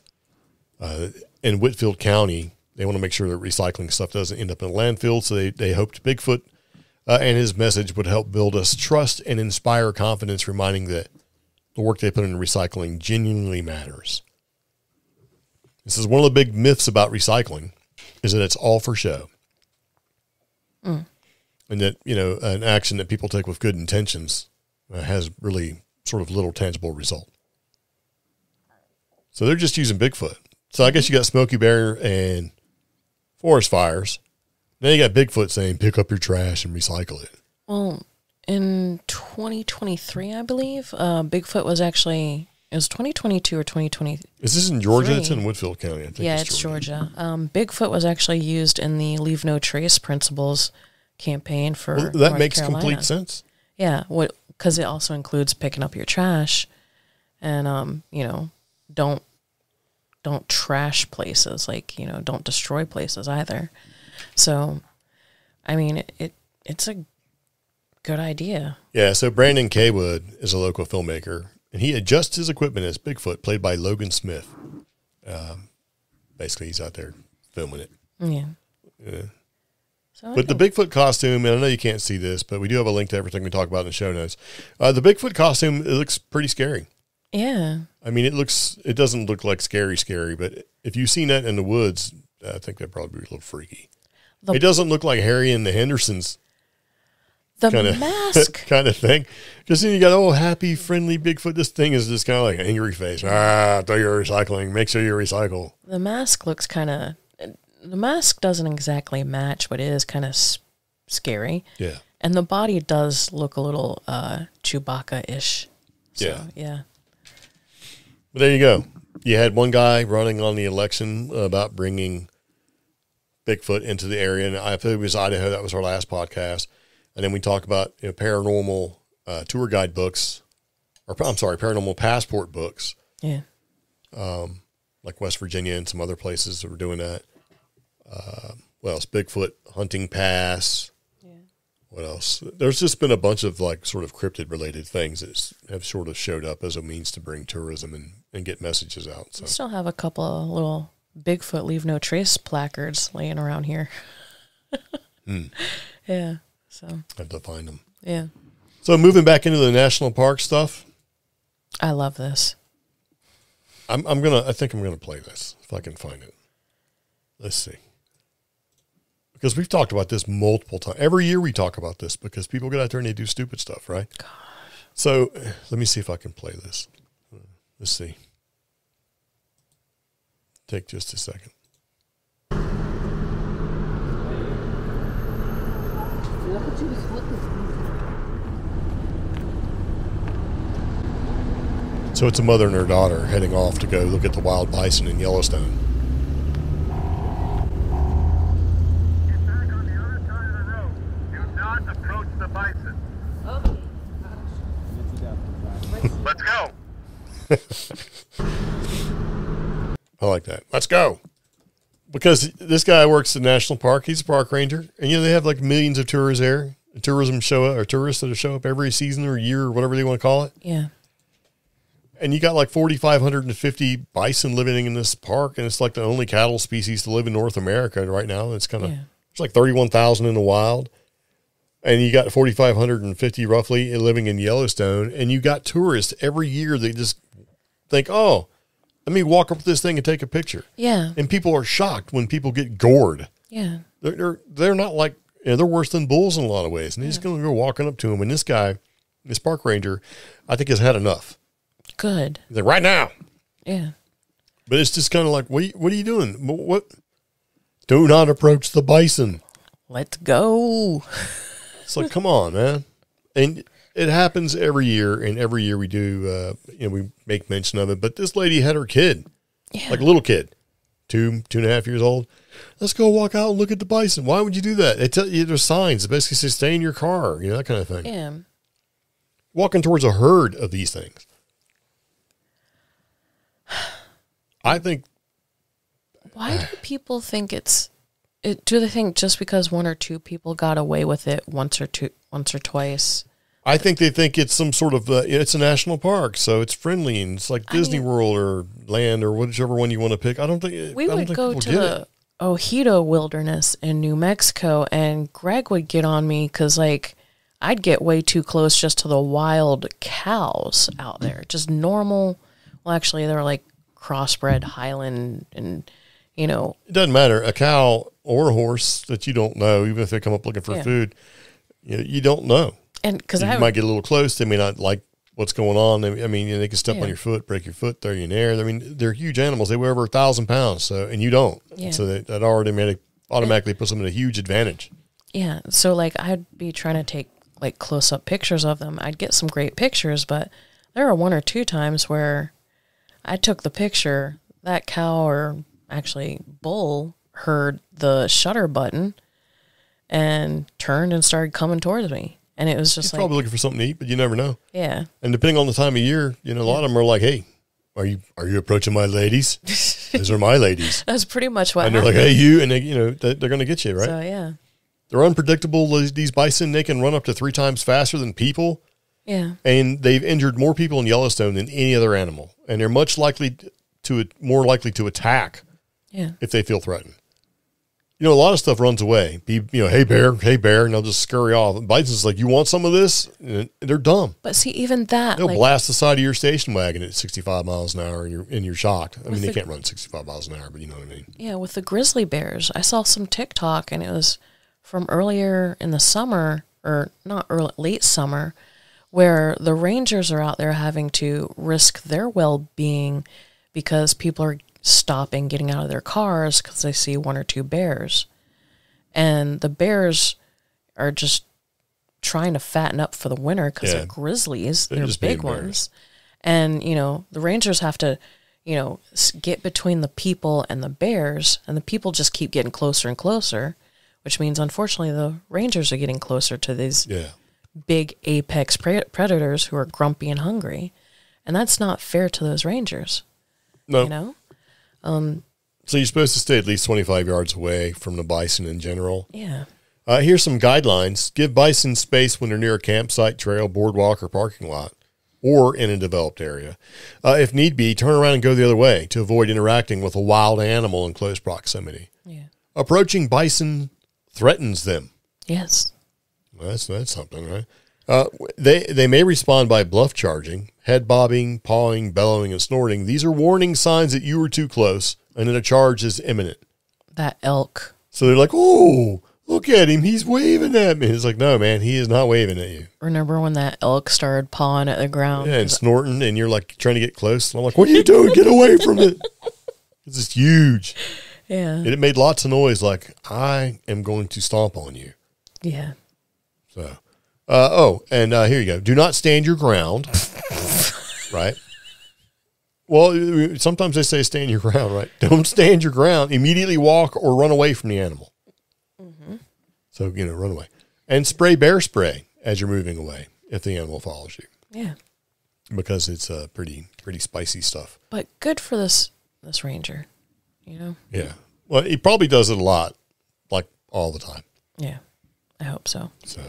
in Whitfield County. They want to make sure that recycling stuff doesn't end up in a landfill. So they hoped Bigfoot and his message would help build us trust and inspire confidence, reminding that the work they put into recycling genuinely matters. This is one of the big myths about recycling, is that it's all for show. Mm. And that, an action that people take with good intentions has really sort of little tangible result. So they're just using Bigfoot. So I guess you got Smokey Bear and forest fires. Now you got Bigfoot saying, pick up your trash and recycle it. Well, in 2023, I believe, Bigfoot was actually, it was 2022 or 2020. Is this in Georgia? It's in Woodfield County, I think. Yeah, it's Georgia. Bigfoot was actually used in the Leave No Trace Principles campaign for that North makes Carolina. complete sense. Yeah, because it also includes picking up your trash and, don't trash places, like, don't destroy places either. So, I mean, it's a good idea. Yeah, so Brandon Kaywood is a local filmmaker, and he adjusts his equipment as Bigfoot, played by Logan Smith. Basically, he's out there filming it. Yeah. Yeah. So But the Bigfoot costume, and I know you can't see this, but we do have a link to everything we talk about in the show notes. The Bigfoot costume, it looks pretty scary. Yeah. I mean, it doesn't look like scary, but if you've seen that in the woods, I think that'd probably be a little freaky. It doesn't look like Harry and the Hendersons mask kind of thing. Because then you got, happy, friendly Bigfoot. This thing is just kind of like an angry face. Throw your recycling. Make sure you recycle. The mask looks the mask doesn't exactly match, but it is kind of scary. Yeah. And the body does look a little Chewbacca-ish. So, Yeah. Yeah. But there you go. You had one guy running on the election about bringing Bigfoot into the area, and I think it was Idaho. That was our last podcast. And then we talk about paranormal tour guide books, paranormal passport books. Yeah. Like West Virginia and some other places that were doing that. What else? Bigfoot hunting pass. Yeah. What else? There's just been a bunch of sort of cryptid related things that have sort of showed up as a means to bring tourism and get messages out. So We still have a couple of little Bigfoot Leave No Trace placards laying around here. Yeah. So I have to find them. Yeah. So moving back into the national park stuff. I love this. I think I'm gonna play this if I can find it. Let's see. Because we've talked about this multiple times. Every year we talk about this because people get out there and they do stupid stuff, right? Gosh. So let me see if I can play this. Let's see. Take just a second. So it's a mother and her daughter heading off to go look at the wild bison in Yellowstone. Get back on the other side of the road. Do not approach the bison. Okay. Let's go. I like that. Let's go. Because this guy works at the national park. He's a park ranger. And, they have millions of tourists there. Tourists that show up every season or year or whatever they want to call it. Yeah. And you got 4,550 bison living in this park. And it's the only cattle species to live in North America right now. It's kind of, It's 31,000 in the wild. And you got 4,550 roughly living in Yellowstone. And you got tourists every year that just think, let me walk up this thing and take a picture. Yeah. And people are shocked when people get gored. Yeah. They're not they're worse than bulls in a lot of ways. And they're just going to go walking up to them. And this guy, this park ranger, I think has had enough. Good. He's like, right now. Yeah. But it's just kind of what are you doing? What? Do not approach the bison. Let's go. It's come on, man. And it happens every year. And every year we do, we make mention of it. But this lady had her kid, Yeah. a little kid, 2.5 years old. Let's go walk out and look at the bison. Why would you do that? They tell you there's signs that basically say stay in your car, that kind of thing. Yeah. Walking towards a herd of these things. I think. Why do people think do they think just because one or two people got away with it once or twice? I think they think it's some sort of, it's a national park, so it's friendly and it's like Disney World or Land or whichever one you want to pick. I don't think we would go to the Ojito Wilderness in New Mexico, and Greg would get on me because I'd get way too close just to the wild cows out there, just normal. Well, actually, they were crossbred Highland and you know, It doesn't matter. A cow or a horse that you don't know, even if they come up looking for Yeah. food, you don't know. and because You I might get a little close. They may not like what's going on. I mean, they can step Yeah. on your foot, break your foot, throw you in the air. I mean, they're huge animals. They weigh over 1,000 pounds. So, and you don't. Yeah. So that automatically puts them in a huge advantage. Yeah. So like I'd be trying to take like close up pictures of them. I'd get some great pictures, but there were one or two times where I took the picture, that cow or actually bull heard the shutter button and turned and started coming towards me. And it was just He's like, probably looking for something to eat, but you never know. yeah, And depending on the time of year, a lot of them are like, "Hey, are you approaching my ladies? Those are my ladies." that's pretty much what And they're like, happened. "Hey, you," and they're going to get you, right? So yeah, They're unpredictable. These bison, they can run up to 3 times faster than people, yeah, and they've injured more people in Yellowstone than any other animal. And they're more likely to attack yeah. if they feel threatened. A lot of stuff runs away. Hey bear, and they'll just scurry off. Bison's like, "You want some of this?" And they're dumb. But see, even that, They'll like, blast the side of your station wagon at 65 miles an hour, and you're shocked. I mean, they the- can't run 65 miles an hour, but you know what I mean. yeah, with the grizzly bears, I saw some TikTok, and it was from earlier in the summer, or not early, late summer, where the rangers are out there having to risk their well-being because people are stopping, getting out of their cars because they see one or two bears. And the bears are just trying to fatten up for the winter because Yeah. they're grizzlies. They're They're just big being bears. ones. And, the rangers have to, get between the people and the bears, and the people just keep getting closer and closer, which means, unfortunately, the rangers are getting closer to these Yeah. big apex predators who are grumpy and hungry. And that's not fair to those rangers, No. you know? So you're supposed to stay at least 25 yards away from the bison in general. Yeah. Here's some guidelines. Give bison space when they're near a campsite, trail, boardwalk, or parking lot, or in a developed area. If need be, turn around and go the other way to avoid interacting with a wild animal in close proximity. Yeah. Approaching bison threatens them. Yes. Well, that's something, right? They may respond by bluff charging, head bobbing, pawing, bellowing, and snorting. These are warning signs that you were too close and that a charge is imminent. That elk. So they're like, "Oh, look at him. He's waving at me." It's like, no, man, he is not waving at you. Remember when that elk started pawing at the ground? Yeah, and snorting, and you're like trying to get close. And I'm like, "What are you doing? Get away from it." It's just huge. Yeah. And it made lots of noise like, "I am going to stomp on you." Yeah. So, here you go. Do not stand your ground. Right? Well, sometimes they say stand your ground, right? Don't stand your ground. Immediately walk or run away from the animal. Mm-hmm. So, run away. And spray bear spray as you're moving away if the animal follows you, Yeah. because it's pretty spicy stuff. But good for this ranger, Yeah. Well, he probably does it a lot, like all the time. Yeah. I hope so. So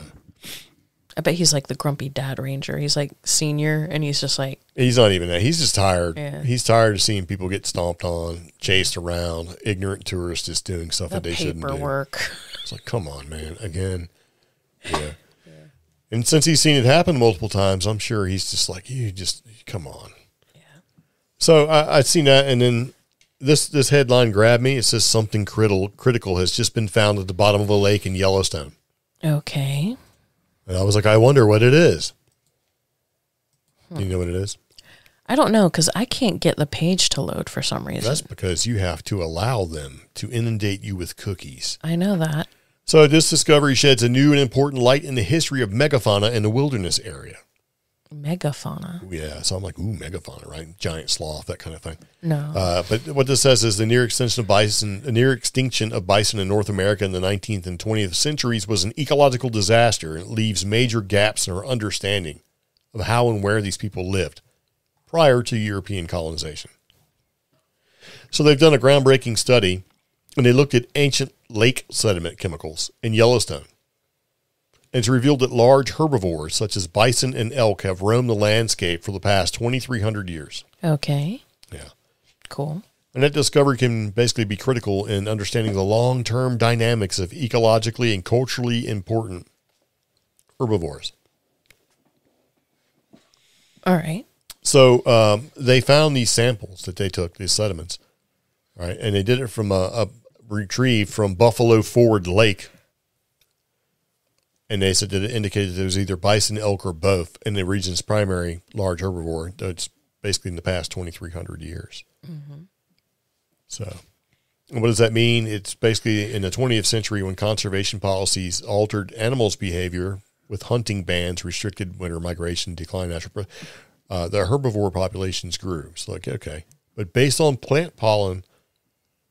I bet he's like the grumpy dad ranger. He's like senior, and he's just like, he's not even that. He's just tired. Yeah. He's tired of seeing people get stomped on, chased around, ignorant tourists just doing stuff the that they shouldn't do. paperwork. It's like, come on, man. Again. Yeah. And since he's seen it happen multiple times, I'm sure he's just like, come on. Yeah. So I'd seen that, and then this headline grabbed me. It says something critical has just been found at the bottom of a lake in Yellowstone. Okay. And I was like, I wonder what it is. Do you know what it is? I don't know, because I can't get the page to load for some reason. That's because you have to allow them to inundate you with cookies. I know that. So this discovery sheds a new and important light in the history of megafauna in the wilderness area. Megafauna. Yeah, so I'm like, ooh, megafauna, right? Giant sloth, that kind of thing. No. But what this says is the near extinction of bison in North America in the 19th and 20th centuries was an ecological disaster, and it leaves major gaps in our understanding of how and where these people lived prior to European colonization. So they've done a groundbreaking study, and they looked at ancient lake sediment chemicals in Yellowstone. And it's revealed that large herbivores such as bison and elk have roamed the landscape for the past 2,300 years. Okay. Yeah. Cool. And that discovery can basically be critical in understanding the long-term dynamics of ecologically and culturally important herbivores. All right. So they found these samples that they took, these sediments, right? And they did it from a retrieve from Buffalo Ford Lake. And they said that it indicated there was either bison, elk, or both in the region's primary large herbivore. That's basically in the past 2,300 years. Mm-hmm. So what does that mean? It's basically in the 20th century when conservation policies altered animals' behavior with hunting bans, restricted winter migration, declined natural the herbivore populations grew. So like, okay. But based on plant pollen,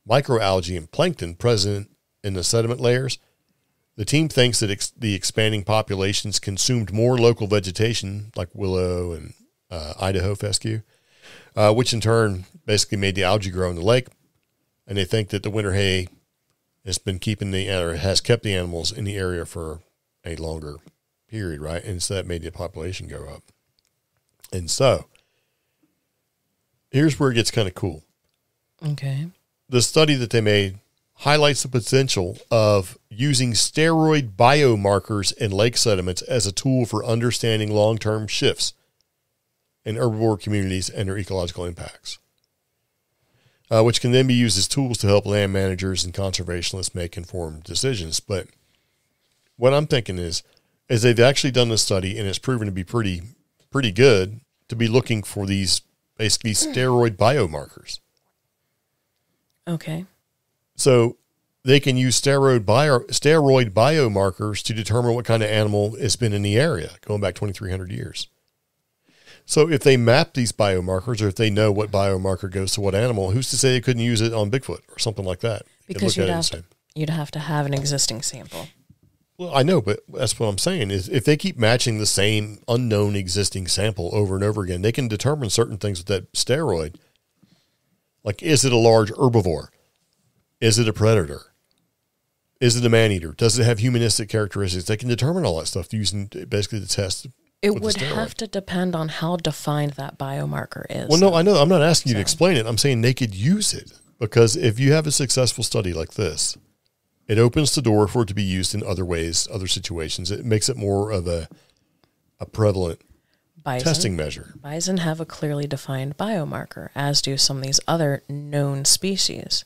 microalgae, and plankton present in the sediment layers, the team thinks that the expanding populations consumed more local vegetation like willow and Idaho fescue, which in turn basically made the algae grow in the lake. And they think that the winter hay has been has kept the animals in the area for a longer period, right? And so that made the population go up. And so here's where it gets kind of cool. Okay. The study that they made highlights the potential of using steroid biomarkers in lake sediments as a tool for understanding long-term shifts in herbivore communities and their ecological impacts, which can then be used as tools to help land managers and conservationists make informed decisions. But what I'm thinking is they've actually done this study, and it's proven to be pretty good to be looking for these basically steroid biomarkers. Okay. So they can use steroid biomarkers to determine what kind of animal has been in the area going back 2,300 years. So if they map these biomarkers, or if they know what biomarker goes to what animal, who's to say they couldn't use it on Bigfoot or something like that? Because you'd have to have an existing sample. Well, I know, but that's what I'm saying is if they keep matching the same unknown existing sample over and over again, they can determine certain things with that steroid. Like, is it a large herbivore? Is it a predator? Is it a man-eater? Does it have humanistic characteristics? They can determine all that stuff using basically the test. It would have to depend on how defined that biomarker is. Well, no, I know. I'm not asking you to explain it. I'm saying they could use it, because if you have a successful study like this, it opens the door for it to be used in other ways, other situations. It makes it more of a prevalent testing measure. Bison have a clearly defined biomarker, as do some of these other known species.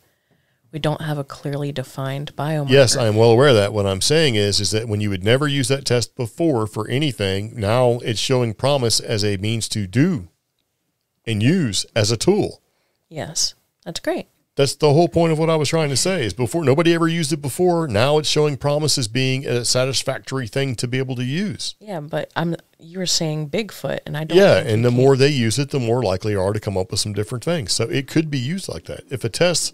We don't have a clearly defined biomarker. Yes, I am well aware of that. What I'm saying is that when you would never use that test before for anything, now it's showing promise as a means to do and use as a tool. Yes, that's great. That's the whole point of what I was trying to say is before nobody ever used it before. Now it's showing promise as being a satisfactory thing to be able to use. Yeah, but you were saying Bigfoot, and I don't. Yeah, and the more they use it, the more likely they are to come up with some different things. So it could be used like that. If the test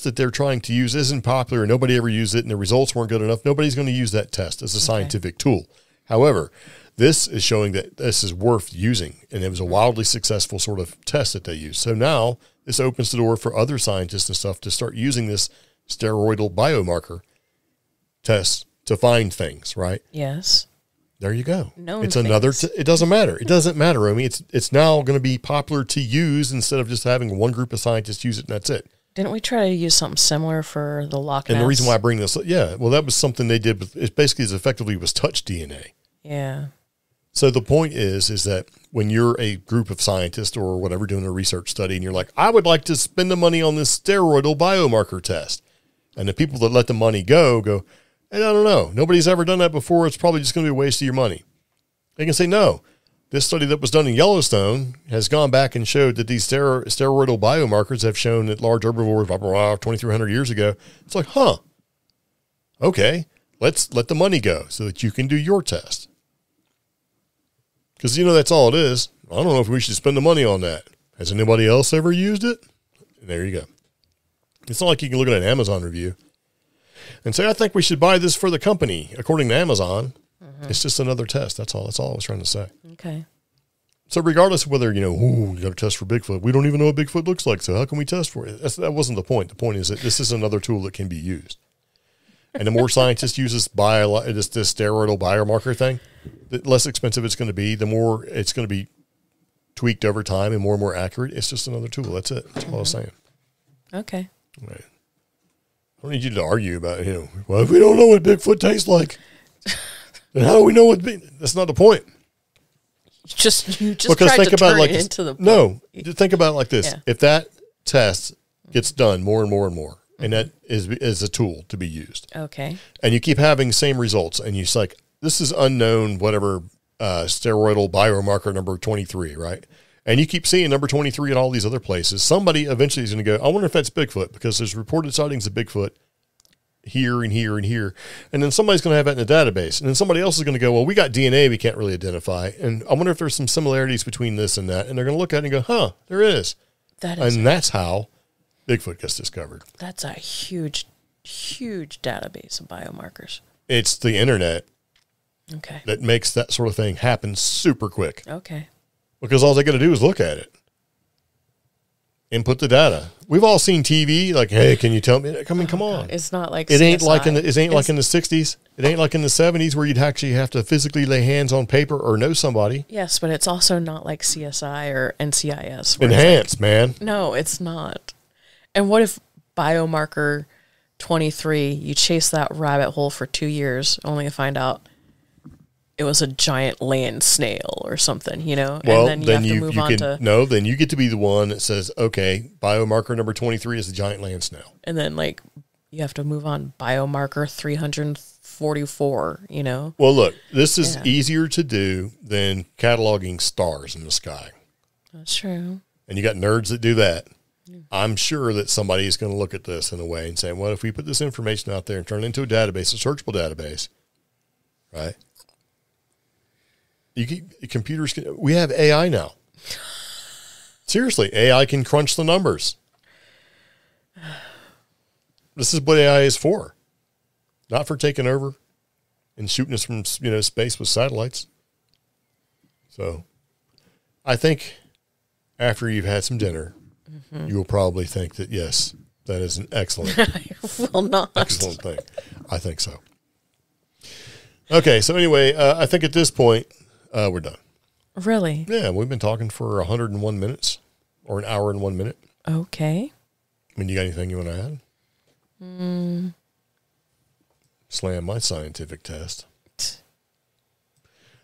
that they're trying to use isn't popular and nobody ever used it and the results weren't good enough, nobody's going to use that test as a scientific tool. However, this is showing that this is worth using, and it was a wildly successful sort of test that they used. So now this opens the door for other scientists and stuff to start using this steroidal biomarker test to find things, right? Yes. There you go. Known it's another. It doesn't matter. It doesn't matter, Romy. It's now going to be popular to use instead of just having one group of scientists use it and that's it. Didn't we try to use something similar for the Loch Ness? And the reason why I bring this, that was something they did. It basically as effectively was touch DNA. Yeah. So the point is that when you're a group of scientists or whatever doing a research study and you're like, I would like to spend the money on this steroidal biomarker test. And the people that let the money go, and I don't know, nobody's ever done that before. It's probably just going to be a waste of your money. They can say, no, this study that was done in Yellowstone has gone back and showed that these steroidal biomarkers have shown that large herbivores, 2,300 years ago. It's like, okay, let's let the money go so that you can do your test. Because, that's all it is. I don't know if we should spend the money on that. Has anybody else ever used it? And there you go. It's not like you can look at an Amazon review and say, I think we should buy this for the company. According to Amazon, it's just another test. That's all I was trying to say. Okay. So regardless of whether, you got to test for Bigfoot, we don't even know what Bigfoot looks like. So how can we test for it? That wasn't the point. The point is that this is another tool that can be used. And the more scientists use this steroidal biomarker thing, the less expensive it's going to be, the more it's going to be tweaked over time and more accurate. It's just another tool. That's it. That's all I was saying. Okay. Right. I don't need you to argue about, well, if we don't know what Bigfoot tastes like, then how do we know that's not the point. You just Because tried think to about turn like it this. into the No, think about it like this. Yeah. If that test gets done more and more and more, and that is a tool to be used, Okay. and you keep having same results, and you're like, this is unknown, whatever, steroidal biomarker number 23, right? And you keep seeing number 23 at all these other places. Somebody eventually is going to go, I wonder if that's Bigfoot, because there's reported sightings of Bigfoot here and here and here. And then somebody's going to have that in the database. And then somebody else is going to go, well, we got DNA we can't really identify. And I wonder if there's some similarities between this and that. And they're going to look at it and go, huh, there is. That is And that's how Bigfoot gets discovered. that's a huge, huge database of biomarkers. It's the internet Okay. that makes that sort of thing happen super quick. Okay. Because all they got to do is look at it, input the data. We've all seen TV, like, hey, can you tell me? I mean, come on. It's not like It ain't CSI. like in the 60s. It ain't like in the 70s where you'd actually have to physically lay hands on paper or know somebody. Yes, but it's also not like CSI or NCIS. where it's Enhanced, man. like- no, it's not. And what if biomarker 23, you chase that rabbit hole for 2 years, only to find out it was a giant land snail or something, Well, and then you have to move on to, no, then you get to be the one that says, okay, biomarker number 23 is the giant land snail. and then like you have to move on biomarker 344, Well, look, this is Yeah. easier to do than cataloging stars in the sky. That's true. And you got nerds that do that. I'm sure that somebody is going to look at this in a way and say, well, if we put this information out there and turn it into a database, a searchable database, right? Computers can, we have AI now. Seriously, AI can crunch the numbers. This is what AI is for. Not for taking over and shooting us from, space with satellites. So I think after you've had some dinner, you will probably think that, yes, that is an excellent, Well, not. excellent thing. I think so. Okay. So anyway, I think at this point, we're done. Really? Yeah. We've been talking for 101 minutes or an hour and 1 minute. Okay. I mean, you got anything you want to add? Slam my scientific test.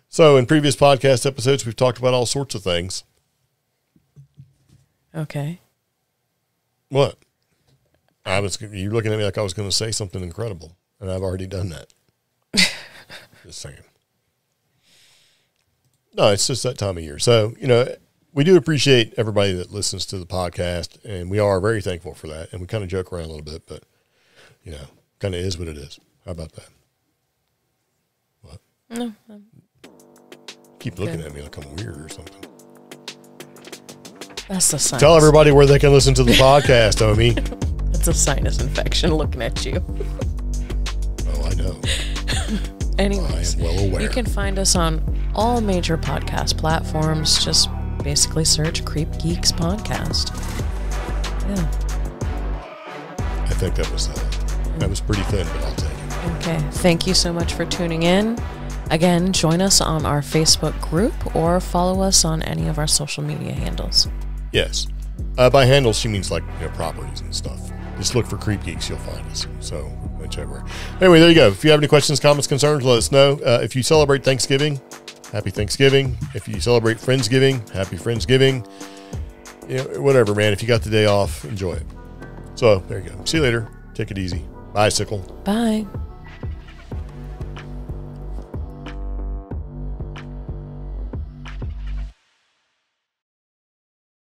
So in previous podcast episodes, we've talked about all sorts of things. Okay. What? You're looking at me like I was going to say something incredible, and I've already done that. Just saying. No, it's just that time of year. So, we do appreciate everybody that listens to the podcast, and we are very thankful for that. And we kind of joke around a little bit, but, kind of is what it is. How about that? What? No. Keep looking at me like I'm weird or something. That's the sinus. Tell everybody where they can listen to the podcast, Omi. It's a sinus infection looking at you. Oh, I know. Anyways, I am well aware. you can find us on all major podcast platforms. Just basically search Creep Geeks Podcast. Yeah. I think that was pretty thin, but I'll take it. Okay. Thank you so much for tuning in. Again, join us on our Facebook group or follow us on any of our social media handles. Yes. By handles, she means like properties and stuff. Just look for Creep Geeks, you'll find us. So, whichever. Anyway, there you go. If you have any questions, comments, concerns, let us know. If you celebrate Thanksgiving, happy Thanksgiving. If you celebrate Friendsgiving, happy Friendsgiving. Whatever, man. If you got the day off, enjoy it. So, there you go. See you later. Take it easy. Bye, Sickle. Bye.